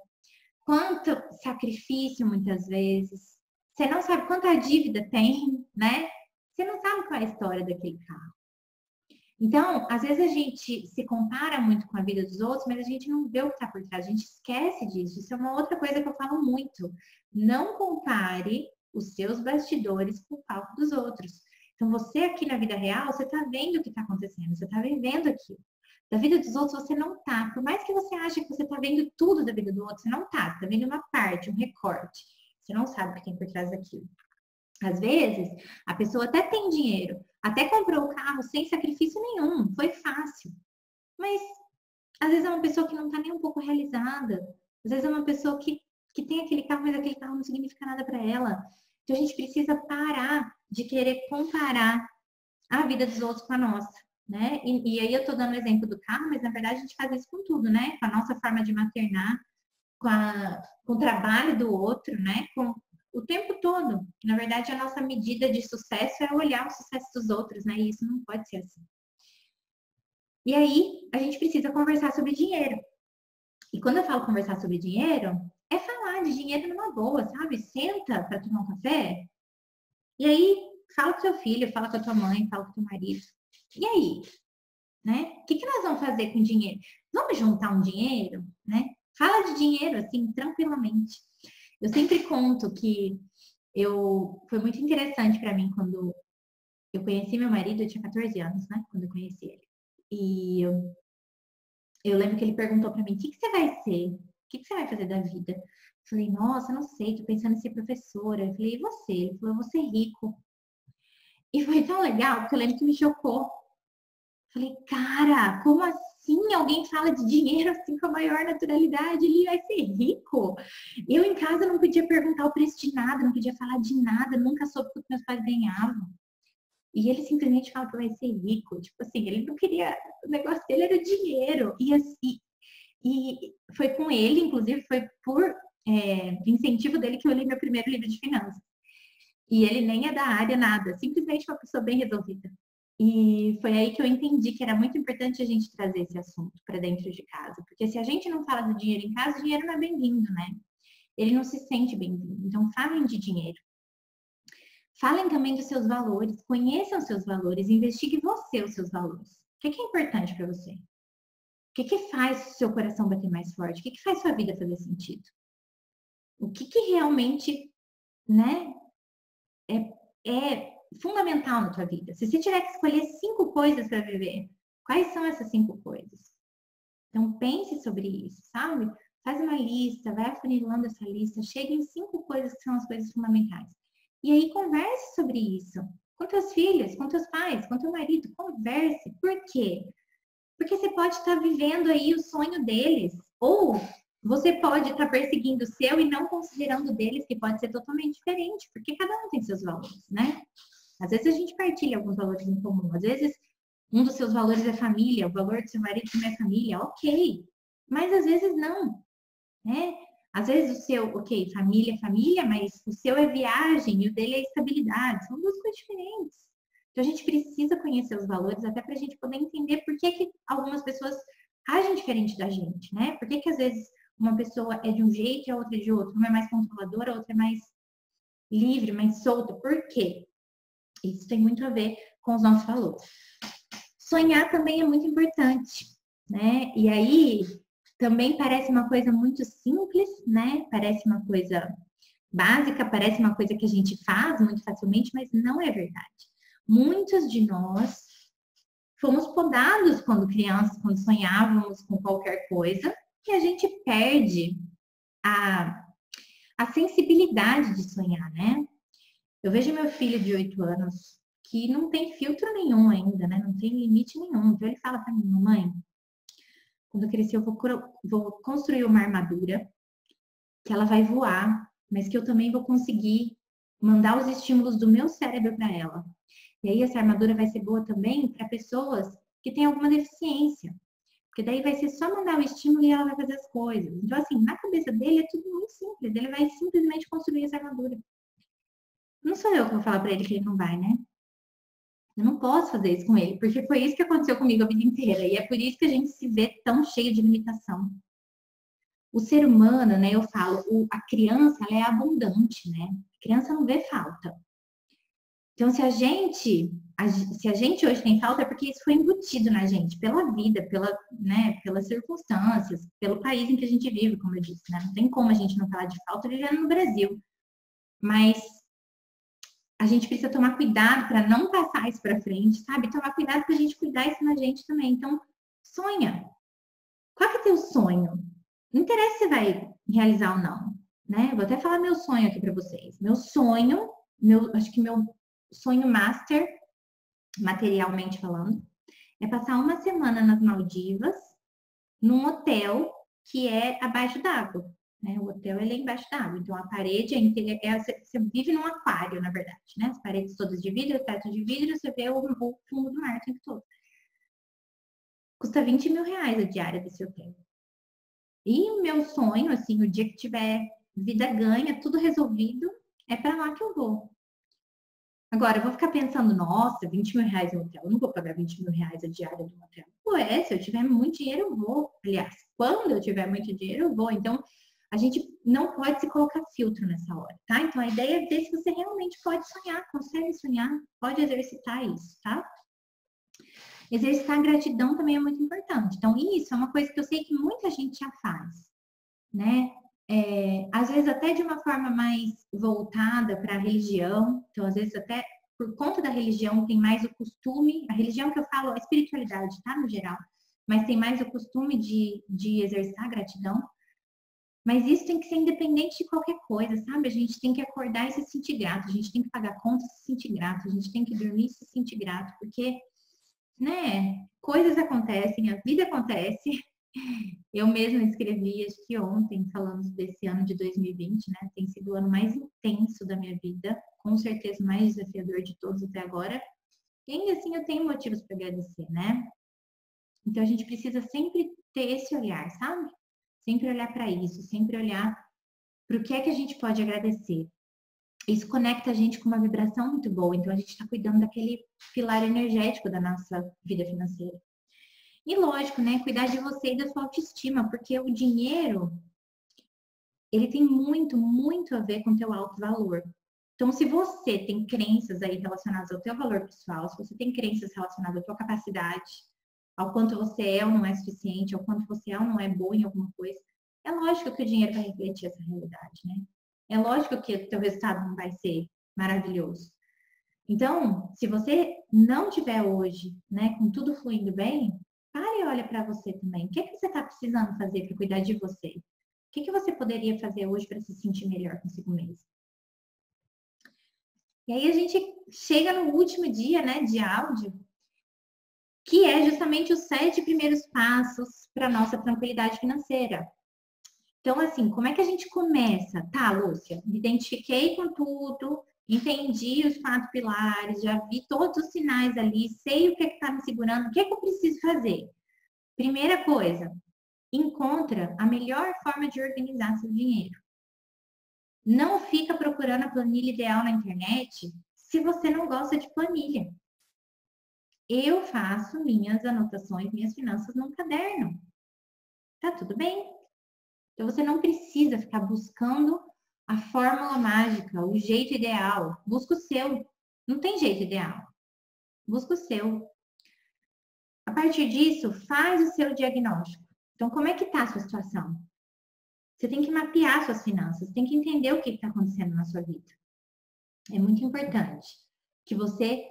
quanto sacrifício muitas vezes. Você não sabe quanta dívida tem, né? Você não sabe qual é a história daquele carro. Então, às vezes a gente se compara muito com a vida dos outros, mas a gente não vê o que está por trás, a gente esquece disso. Isso é uma outra coisa que eu falo muito. Não compare os seus bastidores com o palco dos outros. Então, você aqui na vida real, você está vendo o que está acontecendo, você está vivendo aquilo. Da vida dos outros, você não está. Por mais que você ache que você está vendo tudo da vida do outro, você não está. Você está vendo uma parte, um recorte. Você não sabe o que tem por trás daquilo. Às vezes, a pessoa até tem dinheiro, até comprou o carro sem sacrifício nenhum, foi fácil. Mas, às vezes é uma pessoa que não está nem um pouco realizada. Às vezes é uma pessoa que tem aquele carro, mas aquele carro não significa nada para ela. Então, a gente precisa parar de querer comparar a vida dos outros com a nossa, né? E aí eu estou dando o exemplo do carro, mas na verdade a gente faz isso com tudo, né? Com a nossa forma de maternar, com o trabalho do outro, né? Com o tempo todo. Na verdade, a nossa medida de sucesso é olhar o sucesso dos outros, né? E isso não pode ser assim. E aí, a gente precisa conversar sobre dinheiro. E quando eu falo conversar sobre dinheiro, é falar de dinheiro numa boa, sabe? Senta para tomar um café. E aí, fala com seu filho, fala com a tua mãe, fala com o teu marido. E aí? Né? O que nós vamos fazer com o dinheiro? Vamos juntar um dinheiro, né? Fala de dinheiro, assim, tranquilamente. Eu sempre conto que Foi muito interessante para mim quando eu conheci meu marido, eu tinha 14 anos, né? Quando eu conheci ele. E eu lembro que ele perguntou para mim, o que você vai ser? O que você vai fazer da vida? Eu falei, nossa, não sei, tô pensando em ser professora. Eu falei, e você? Ele falou, eu vou ser rico. E foi tão legal, porque eu lembro que me chocou. Falei, cara, como assim alguém fala de dinheiro assim com a maior naturalidade? Ele vai ser rico? Eu em casa não podia perguntar o preço de nada, não podia falar de nada, nunca soube quanto meus pais ganhavam. E ele simplesmente fala que vai ser rico. Tipo assim, ele não queria. O negócio dele era o dinheiro. E foi com ele, inclusive, foi por incentivo dele que eu li meu primeiro livro de finanças. E ele nem é da área, nada, simplesmente uma pessoa bem resolvida. E foi aí que eu entendi que era muito importante a gente trazer esse assunto para dentro de casa. Porque se a gente não fala do dinheiro em casa, o dinheiro não é bem-vindo, né? Ele não se sente bem-vindo. Então, falem de dinheiro. Falem também dos seus valores. Conheçam os seus valores. Investigue você os seus valores. O que é importante para você? O que faz o seu coração bater mais forte? O que faz sua vida fazer sentido? O que realmente, né, é fundamental na tua vida? Se você tiver que escolher 5 coisas para viver, quais são essas 5 coisas? Então, pense sobre isso, sabe? Faz uma lista, vai afunilando essa lista, chega em 5 coisas que são as coisas fundamentais. E aí, converse sobre isso. Com teus filhos, com teus pais, com teu marido, converse. Por quê? Porque você pode estar vivendo aí o sonho deles. Ou você pode estar perseguindo o seu e não considerando o deles, que pode ser totalmente diferente. Porque cada um tem seus valores, né? Às vezes a gente partilha alguns valores em comum. Às vezes um dos seus valores é família, o valor do seu marido também é família, ok. Mas às vezes não, né? Às vezes o seu, ok, família é família, mas o seu é viagem e o dele é estabilidade. São duas coisas diferentes. Então a gente precisa conhecer os valores até para a gente poder entender por que algumas pessoas agem diferente da gente, né? Por que às vezes uma pessoa é de um jeito e a outra é de outro. Uma é mais controladora, a outra é mais livre, mais solta. Por quê? Isso tem muito a ver com os nossos valores. Sonhar também é muito importante, né? E aí também parece uma coisa muito simples, né? Parece uma coisa básica, parece uma coisa que a gente faz muito facilmente, mas não é verdade. Muitos de nós fomos podados quando crianças, quando sonhávamos com qualquer coisa, e a gente perde a sensibilidade de sonhar, né? Eu vejo meu filho de 8 anos que não tem filtro nenhum ainda, né? Não tem limite nenhum. Então ele fala para mim, mamãe, quando eu crescer eu vou construir uma armadura que ela vai voar, mas que eu também vou conseguir mandar os estímulos do meu cérebro para ela. E aí essa armadura vai ser boa também para pessoas que têm alguma deficiência. Porque daí vai ser só mandar o estímulo e ela vai fazer as coisas. Então, assim, na cabeça dele é tudo muito simples. Ele vai simplesmente construir essa armadura. Não sou eu que vou falar para ele que ele não vai, né? Eu não posso fazer isso com ele, porque foi isso que aconteceu comigo a vida inteira. E é por isso que a gente se vê tão cheio de limitação. O ser humano, né, eu falo, a criança, ela é abundante, né? A criança não vê falta. Então, se a gente hoje tem falta, é porque isso foi embutido na gente, pela vida, pelas circunstâncias, pelo país em que a gente vive, como eu disse, né? Não tem como a gente não falar de falta vivendo no Brasil. Mas a gente precisa tomar cuidado para não passar isso para frente, sabe? Tomar cuidado para a gente cuidar isso na gente também. Então, sonha. Qual que é teu sonho? Não interessa se você vai realizar ou não, né? Vou até falar meu sonho aqui para vocês. Meu sonho, acho que meu sonho master, materialmente falando, é passar uma semana nas Maldivas, num hotel que é abaixo d'água. Né? O hotel ele é embaixo d'água, então a parede você vive num aquário, na verdade, né? As paredes todas de vidro, o teto de vidro, você vê o fundo do mar o tempo todo. Custa 20 mil reais a diária desse hotel. E o meu sonho, assim, o dia que tiver vida ganha, tudo resolvido, é para lá que eu vou. Agora, eu vou ficar pensando, nossa, 20 mil reais no hotel, eu não vou pagar 20 mil reais a diária do hotel. Ué, se eu tiver muito dinheiro, eu vou. Aliás, quando eu tiver muito dinheiro, eu vou. Então, a gente não pode se colocar filtro nessa hora, tá? Então, a ideia é ver se você realmente pode sonhar, consegue sonhar, pode exercitar isso, tá? Exercitar a gratidão também é muito importante. Então, isso é uma coisa que eu sei que muita gente já faz, né? às vezes até de uma forma mais voltada para a religião, então às vezes até por conta da religião tem mais o costume, a religião que eu falo, a espiritualidade, tá, no geral, mas tem mais o costume de exercitar gratidão, mas isso tem que ser independente de qualquer coisa, sabe? A gente tem que acordar e se sentir grato, a gente tem que pagar conta e se sentir grato, a gente tem que dormir e se sentir grato, porque, né, coisas acontecem, a vida acontece. Eu mesma escrevi, acho que ontem, falando desse ano de 2020, né? Tem sido o ano mais intenso da minha vida, com certeza o mais desafiador de todos até agora. E ainda assim eu tenho motivos para agradecer, né? Então a gente precisa sempre ter esse olhar, sabe? Sempre olhar para isso, sempre olhar para o que é que a gente pode agradecer. Isso conecta a gente com uma vibração muito boa, então a gente está cuidando daquele pilar energético da nossa vida financeira. E lógico, né? Cuidar de você e da sua autoestima, porque o dinheiro, ele tem muito, muito a ver com o teu alto valor. Então, se você tem crenças aí relacionadas ao teu valor pessoal, se você tem crenças relacionadas à tua capacidade, ao quanto você é ou não é suficiente, ao quanto você é ou não é boa em alguma coisa, é lógico que o dinheiro vai refletir essa realidade, né? É lógico que o teu resultado não vai ser maravilhoso. Então, se você não tiver hoje, né, com tudo fluindo bem, pare e olha para você também. O que é que você está precisando fazer para cuidar de você? O que é que você poderia fazer hoje para se sentir melhor consigo mesmo? E aí a gente chega no último dia, né, de áudio, que é justamente os 7 primeiros passos para nossa tranquilidade financeira. Então, assim, como é que a gente começa? Tá, Lúcia, me identifiquei com tudo, entendi os 4 pilares, já vi todos os sinais ali, sei o que está me segurando, o que é que eu preciso fazer? Primeira coisa, encontra a melhor forma de organizar seu dinheiro. Não fica procurando a planilha ideal na internet se você não gosta de planilha. Eu faço minhas anotações, minhas finanças num caderno. Tá tudo bem. Então você não precisa ficar buscando a fórmula mágica, o jeito ideal. Busca o seu. Não tem jeito ideal. Busca o seu. A partir disso, faz o seu diagnóstico. Então, como é que está a sua situação? Você tem que mapear suas finanças, tem que entender o que está acontecendo na sua vida. É muito importante que você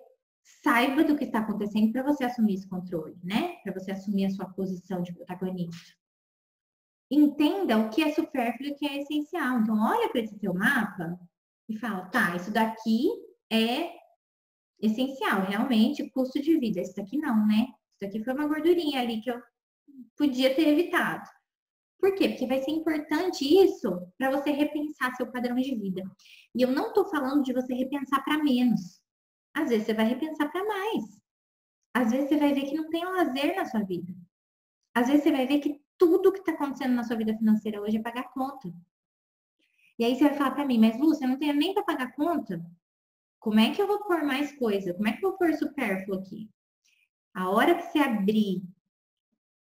saiba do que está acontecendo para você assumir esse controle, né? Para você assumir a sua posição de protagonista. Entenda o que é supérfluo e o que é essencial. Então, olha para esse seu mapa e fala, tá, isso daqui é essencial, realmente, custo de vida. Isso daqui não, né? Isso daqui foi uma gordurinha ali que eu podia ter evitado. Por quê? Porque vai ser importante isso para você repensar seu padrão de vida. E eu não estou falando de você repensar para menos. Às vezes você vai repensar para mais. Às vezes você vai ver que não tem lazer na sua vida. Às vezes você vai ver que tudo que está acontecendo na sua vida financeira hoje é pagar conta. E aí você vai falar para mim, mas Lúcia, eu não tenho nem para pagar conta? Como é que eu vou pôr mais coisa? Como é que eu vou pôr supérfluo aqui? A hora que você abrir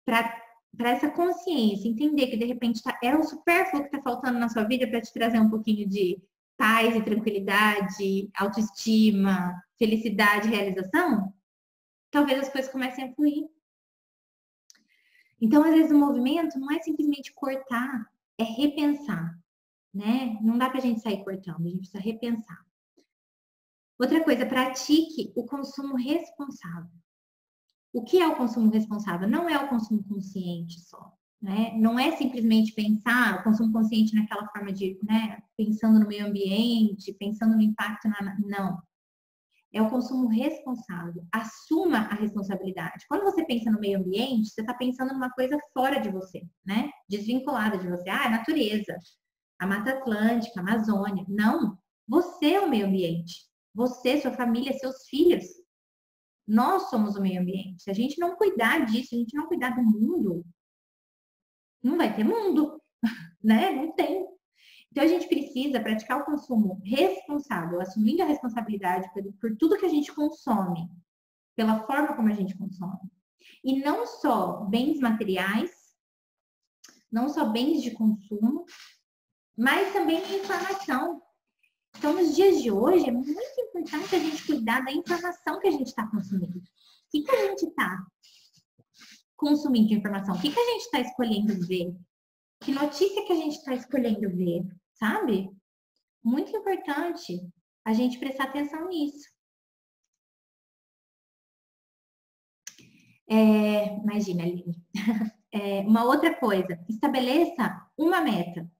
para essa consciência, entender que de repente é o supérfluo que está faltando na sua vida para te trazer um pouquinho de paz e tranquilidade, autoestima, felicidade, realização, talvez as coisas comecem a fluir. Então, às vezes, o movimento não é simplesmente cortar, é repensar, né? Não dá para a gente sair cortando, a gente precisa repensar. Outra coisa, pratique o consumo responsável. O que é o consumo responsável? Não é o consumo consciente só, né? Não é simplesmente pensar o consumo consciente naquela forma de, né, pensando no meio ambiente, pensando no impacto não. É o consumo responsável. Assuma a responsabilidade. Quando você pensa no meio ambiente, você está pensando numa coisa fora de você, né? Desvinculada de você. Ah, a natureza, a Mata Atlântica, a Amazônia. Não. Você é o meio ambiente. Você, sua família, seus filhos. Nós somos o meio ambiente. Se a gente não cuidar disso, se a gente não cuidar do mundo, não vai ter mundo, né? Não tem. Então a gente precisa praticar o consumo responsável, assumindo a responsabilidade por tudo que a gente consome, pela forma como a gente consome. E não só bens materiais, não só bens de consumo, mas também informação. Então, nos dias de hoje, é muito importante a gente cuidar da informação que a gente está consumindo. O que a gente está consumindo de informação? O que a gente está escolhendo ver? Que notícia que a gente está escolhendo ver, sabe? Muito importante a gente prestar atenção nisso. Imagina, Aline. Uma outra coisa, estabeleça uma meta.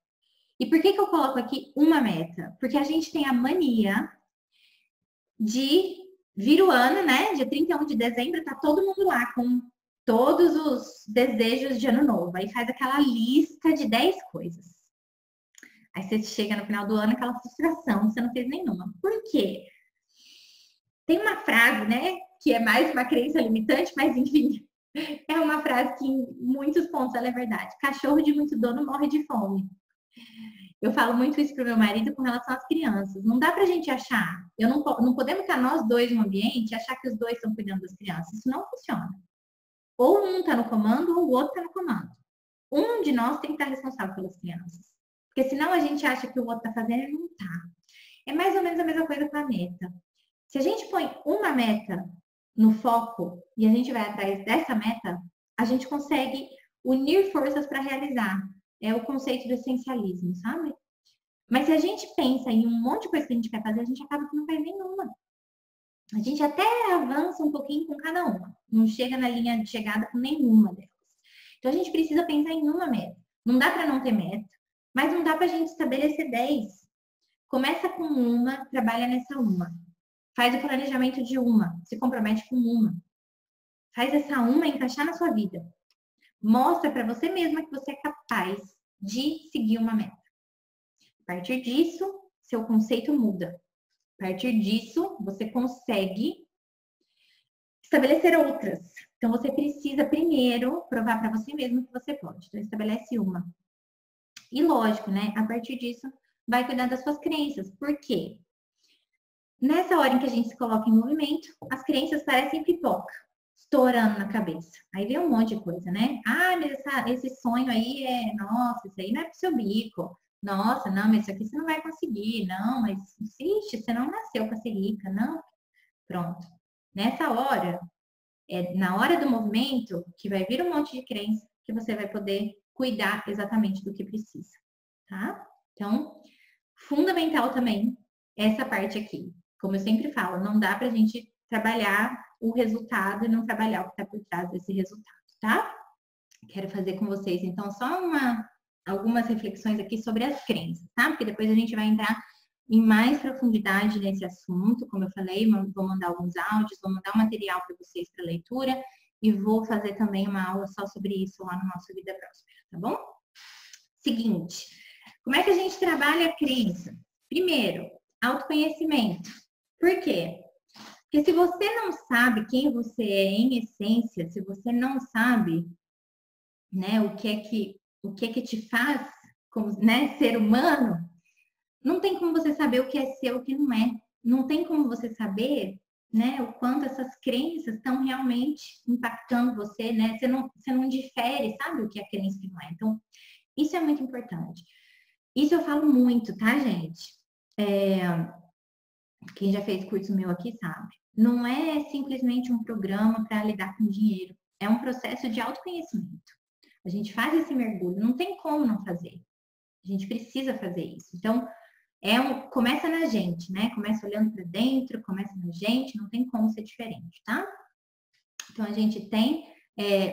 E por que eu coloco aqui uma meta? Porque a gente tem a mania de vir o ano, né? Dia 31 de dezembro, tá todo mundo lá com todos os desejos de ano novo. Aí faz aquela lista de 10 coisas. Aí você chega no final do ano, aquela frustração, você não fez nenhuma. Por quê? Tem uma frase, né? Que é mais uma crença limitante, mas enfim, é uma frase que em muitos pontos ela é verdade. Cachorro de muito dono morre de fome. Eu falo muito isso pro meu marido com relação às crianças. Não dá pra gente achar, não podemos estar nós dois no ambiente e achar que os dois estão cuidando das crianças. Isso não funciona. Ou um está no comando ou o outro está no comando. Um de nós tem que estar responsável pelas crianças. Porque senão a gente acha que o outro está fazendo e não está. É mais ou menos a mesma coisa com a meta. Se a gente põe uma meta no foco e a gente vai atrás dessa meta, a gente consegue unir forças para realizar. É o conceito do essencialismo, sabe? Mas se a gente pensa em um monte de coisa que a gente quer fazer, a gente acaba que não faz nenhuma. A gente até avança um pouquinho com cada uma. Não chega na linha de chegada com nenhuma delas. Então a gente precisa pensar em uma meta. Não dá para não ter meta, mas não dá para a gente estabelecer 10. Começa com uma, trabalha nessa uma. Faz o planejamento de uma, se compromete com uma. Faz essa uma encaixar na sua vida. Mostra para você mesma que você é capaz de seguir uma meta. A partir disso, seu conceito muda. A partir disso, você consegue estabelecer outras. Então, você precisa primeiro provar para você mesmo que você pode. Então, estabelece uma. E lógico, né? A partir disso, vai cuidar das suas crenças. Por quê? Nessa hora em que a gente se coloca em movimento, as crenças parecem pipoca, estourando na cabeça. Aí vem um monte de coisa, né? Ah, mas esse sonho aí nossa, isso aí não é pro seu bico. Nossa, não, mas isso aqui você não vai conseguir. Não, mas, insiste, você não nasceu para ser rica, não. Pronto. Nessa hora, na hora do movimento, que vai vir um monte de crença, que você vai poder cuidar exatamente do que precisa, tá? Então, fundamental também essa parte aqui. Como eu sempre falo, não dá pra gente trabalhar o resultado e não trabalhar o que está por trás desse resultado, tá? Quero fazer com vocês, então, só algumas reflexões aqui sobre as crenças, tá? Porque depois a gente vai entrar em mais profundidade nesse assunto, como eu falei, vou mandar alguns áudios, vou mandar um material para vocês para leitura e vou fazer também uma aula só sobre isso lá no nosso Vida Próspera, tá bom? Seguinte, como é que a gente trabalha a crença? Primeiro, autoconhecimento. Por quê? Porque se você não sabe quem você é em essência, se você não sabe, né, o que é que te faz como, né, ser humano, não tem como você saber o que é seu e o que não é. Não tem como você saber, né, o quanto essas crenças estão realmente impactando você, né? Você não difere, sabe o que é crença e o que não é. Então, isso é muito importante. Isso eu falo muito, tá, gente? Quem já fez curso meu aqui sabe. Não é simplesmente um programa para lidar com dinheiro. É um processo de autoconhecimento. A gente faz esse mergulho, não tem como não fazer. A gente precisa fazer isso. Então, começa na gente, né? Começa olhando para dentro, começa na gente, não tem como ser diferente, tá? Então, a gente tem,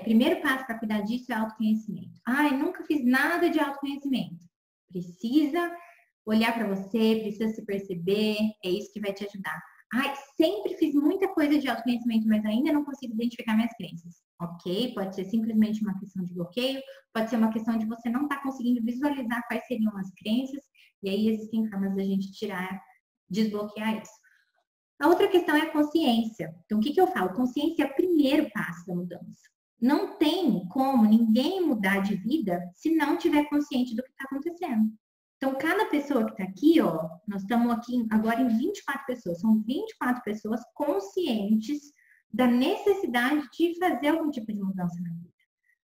primeiro passo para cuidar disso é autoconhecimento. Ai, nunca fiz nada de autoconhecimento. Precisa olhar para você, precisa se perceber, é isso que vai te ajudar. Ai, sempre fiz muita coisa de autoconhecimento, mas ainda não consigo identificar minhas crenças. Ok, pode ser simplesmente uma questão de bloqueio, pode ser uma questão de você não estar conseguindo visualizar quais seriam as crenças, e aí existem formas da gente desbloquear isso. A outra questão é a consciência. Então, o que eu falo? Consciência é o primeiro passo da mudança. Não tem como ninguém mudar de vida se não tiver consciente do que está acontecendo. Então, cada pessoa que está aqui, ó, nós estamos aqui agora em 24 pessoas, são 24 pessoas conscientes da necessidade de fazer algum tipo de mudança na vida.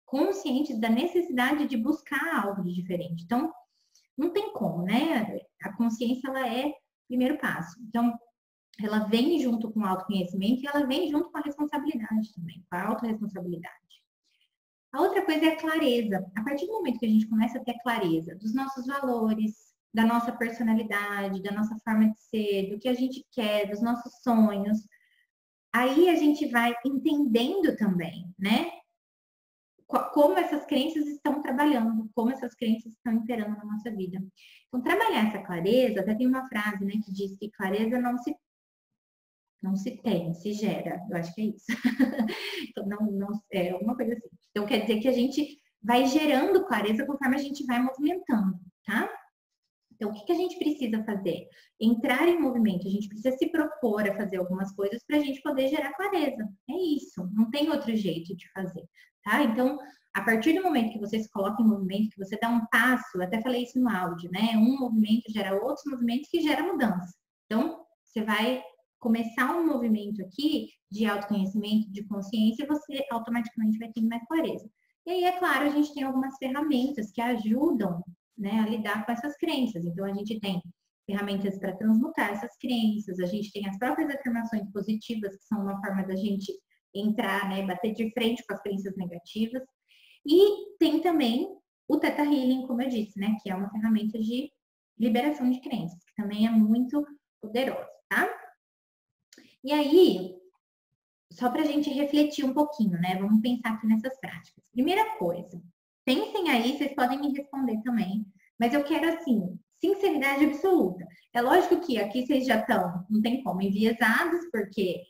Conscientes da necessidade de buscar algo de diferente. Então, não tem como, né? A consciência, ela é o primeiro passo. Então, ela vem junto com o autoconhecimento e ela vem junto com a responsabilidade também, com a autorresponsabilidade. A outra coisa é a clareza. A partir do momento que a gente começa a ter clareza dos nossos valores, da nossa personalidade, da nossa forma de ser, do que a gente quer, dos nossos sonhos, aí a gente vai entendendo também, né? Como essas crenças estão trabalhando, como essas crenças estão imperando na nossa vida. Então, trabalhar essa clareza, até tem uma frase, né, que diz que clareza não se tem, se gera. Eu acho que é isso. Então, é alguma coisa assim. Então, quer dizer que a gente vai gerando clareza conforme a gente vai movimentando, tá? Então, o que a gente precisa fazer? Entrar em movimento. A gente precisa se propor a fazer algumas coisas para a gente poder gerar clareza. É isso. Não tem outro jeito de fazer, tá? Então, a partir do momento que você se coloca em movimento, que você dá um passo, eu até falei isso no áudio, né? Um movimento gera outros movimentos que gera mudança. Então, você vai começar um movimento aqui de autoconhecimento, de consciência, você automaticamente vai ter mais clareza. E aí, é claro, a gente tem algumas ferramentas que ajudam, né, a lidar com essas crenças. Então, a gente tem ferramentas para transmutar essas crenças, a gente tem as próprias afirmações positivas, que são uma forma da gente entrar, né, bater de frente com as crenças negativas. E tem também o Theta Healing, como eu disse, né, que é uma ferramenta de liberação de crenças, que também é muito poderosa, tá? E aí, só para a gente refletir um pouquinho, né? Vamos pensar aqui nessas práticas. Primeira coisa, pensem aí, vocês podem me responder também, mas eu quero, assim, sinceridade absoluta. É lógico que aqui vocês já estão, não tem como, enviesados, porque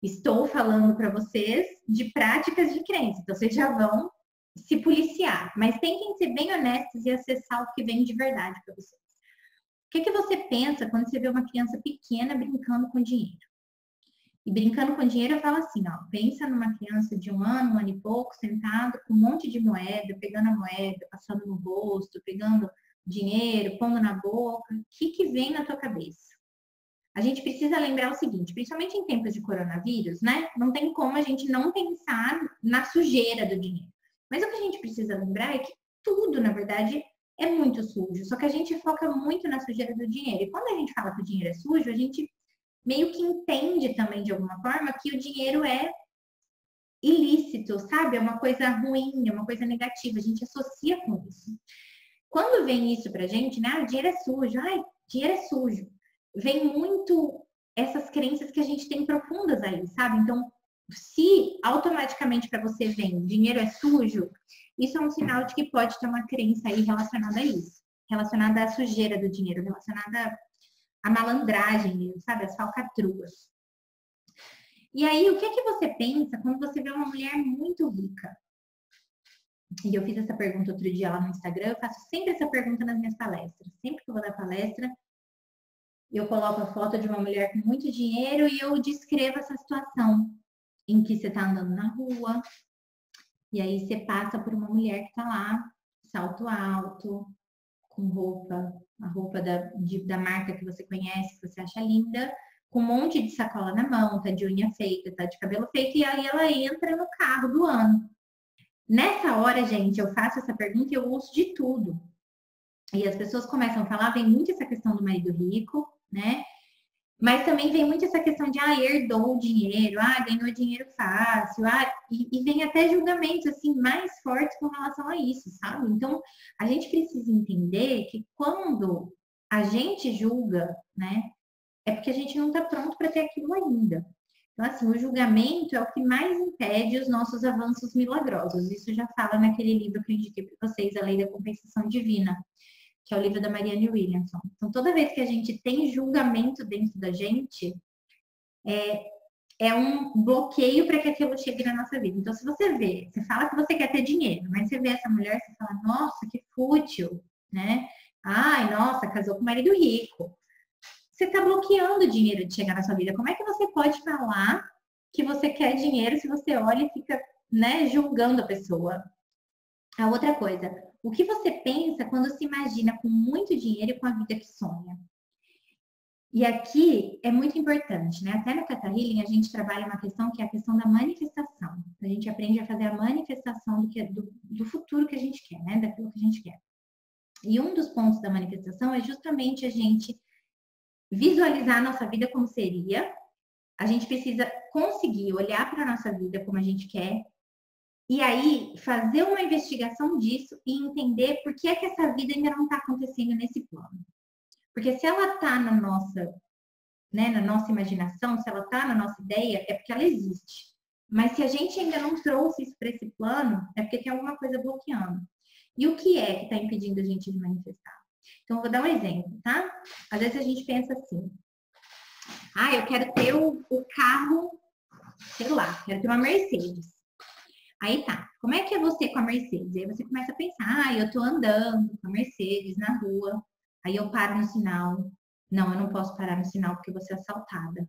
estou falando para vocês de práticas de crença, então vocês já vão se policiar, mas tentem ser bem honestos e acessar o que vem de verdade para vocês. O que você pensa quando você vê uma criança pequena brincando com dinheiro? E brincando com dinheiro, eu falo assim, ó, pensa numa criança de um ano e pouco, sentado com um monte de moeda, pegando a moeda, passando no rosto, pegando dinheiro, pondo na boca. O que vem na tua cabeça? A gente precisa lembrar o seguinte, principalmente em tempos de coronavírus, né? Não tem como a gente não pensar na sujeira do dinheiro. Mas o que a gente precisa lembrar é que tudo, na verdade, é muito sujo. Só que a gente foca muito na sujeira do dinheiro. E quando a gente fala que o dinheiro é sujo, a gente meio que entende também de alguma forma que o dinheiro é ilícito, sabe? É uma coisa ruim, é uma coisa negativa, a gente associa com isso. Quando vem isso pra gente, né? Ah, dinheiro é sujo, ai, dinheiro é sujo. Vem muito essas crenças que a gente tem profundas aí, sabe? Então, se automaticamente para você vem dinheiro é sujo, isso é um sinal de que pode ter uma crença aí relacionada a isso, relacionada à sujeira do dinheiro, relacionada a malandragem mesmo, sabe? As falcatruas. E aí, o que você pensa quando você vê uma mulher muito rica? E eu fiz essa pergunta outro dia lá no Instagram, eu faço sempre essa pergunta nas minhas palestras. Sempre que eu vou dar palestra, eu coloco a foto de uma mulher com muito dinheiro e eu descrevo essa situação em que você está andando na rua, e aí você passa por uma mulher que está lá, salto alto, com roupa, a roupa da marca que você conhece, que você acha linda, com um monte de sacola na mão, tá de unha feita, tá de cabelo feito, e aí ela entra no carro do ano. Nessa hora, gente, eu faço essa pergunta e eu ouço de tudo. E as pessoas começam a falar, vem muito essa questão do marido rico, né? Mas também vem muito essa questão de, herdou o dinheiro, ganhou dinheiro fácil, e vem até julgamentos, assim, mais fortes com relação a isso, sabe? Então, a gente precisa entender que quando a gente julga, né, é porque a gente não está pronto para ter aquilo ainda. Então, assim, o julgamento é o que mais impede os nossos avanços milagrosos. Isso já fala naquele livro que eu indiquei para vocês, A Lei da Compensação Divina, que é o livro da Marianne Williamson. Então, toda vez que a gente tem julgamento dentro da gente, é um bloqueio para que aquilo chegue na nossa vida. Então, se você vê, você fala que você quer ter dinheiro, mas você vê essa mulher, você fala, nossa, que fútil, né? Ai, nossa, casou com um marido rico. Você está bloqueando o dinheiro de chegar na sua vida. Como é que você pode falar que você quer dinheiro se você olha e fica, né, julgando a pessoa? A outra coisa, o que você pensa quando se imagina com muito dinheiro e com a vida que sonha? E aqui é muito importante, né? Até no Theta Healing a gente trabalha uma questão que é a questão da manifestação. A gente aprende a fazer a manifestação do futuro que a gente quer, né? Daquilo que a gente quer. E um dos pontos da manifestação é justamente a gente visualizar a nossa vida como seria. A gente precisa conseguir olhar para a nossa vida como a gente quer E aí, fazer uma investigação disso e entender por que é que essa vida ainda não está acontecendo nesse plano. Porque se ela está na nossa, né, na nossa imaginação, se ela está na nossa ideia, é porque ela existe. Mas se a gente ainda não trouxe isso para esse plano, é porque tem alguma coisa bloqueando. E o que é que está impedindo a gente de manifestar? Então, eu vou dar um exemplo, tá? Às vezes a gente pensa assim, eu quero ter o carro, sei lá, quero ter uma Mercedes. Aí tá, como é que é você com a Mercedes? Aí você começa a pensar, eu tô andando com a Mercedes na rua, aí eu paro no sinal. Não, eu não posso parar no sinal porque eu vou ser assaltada.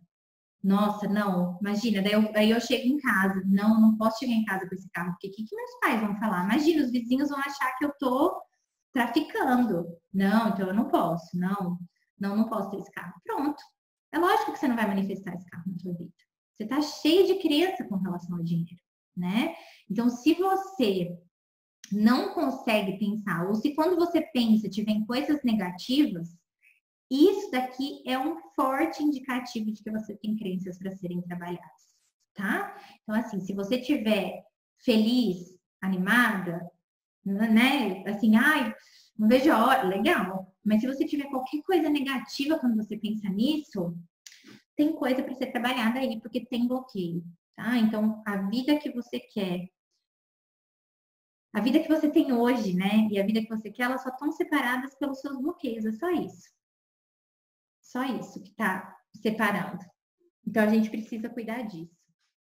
Nossa, não, imagina, aí eu chego em casa. Não, eu não posso chegar em casa com esse carro, porque o que meus pais vão falar? Imagina, os vizinhos vão achar que eu tô traficando. Não, então eu não posso, não posso ter esse carro. Pronto. É lógico que você não vai manifestar esse carro na sua vida. Você tá cheio de crença com relação ao dinheiro, né? Então, se você não consegue pensar, ou se quando você pensa tiver coisas negativas, isso daqui é um forte indicativo de que você tem crenças para serem trabalhadas, tá? Então, assim, se você estiver feliz, animada, né? Assim, não vejo a hora, legal. Mas se você tiver qualquer coisa negativa quando você pensa nisso, tem coisa para ser trabalhada aí, porque tem bloqueio, tá? Então, a vida que você quer, a vida que você tem hoje, né? E a vida que você quer, elas só estão separadas pelos seus bloqueios, é só isso. Só isso que está separando. Então, a gente precisa cuidar disso.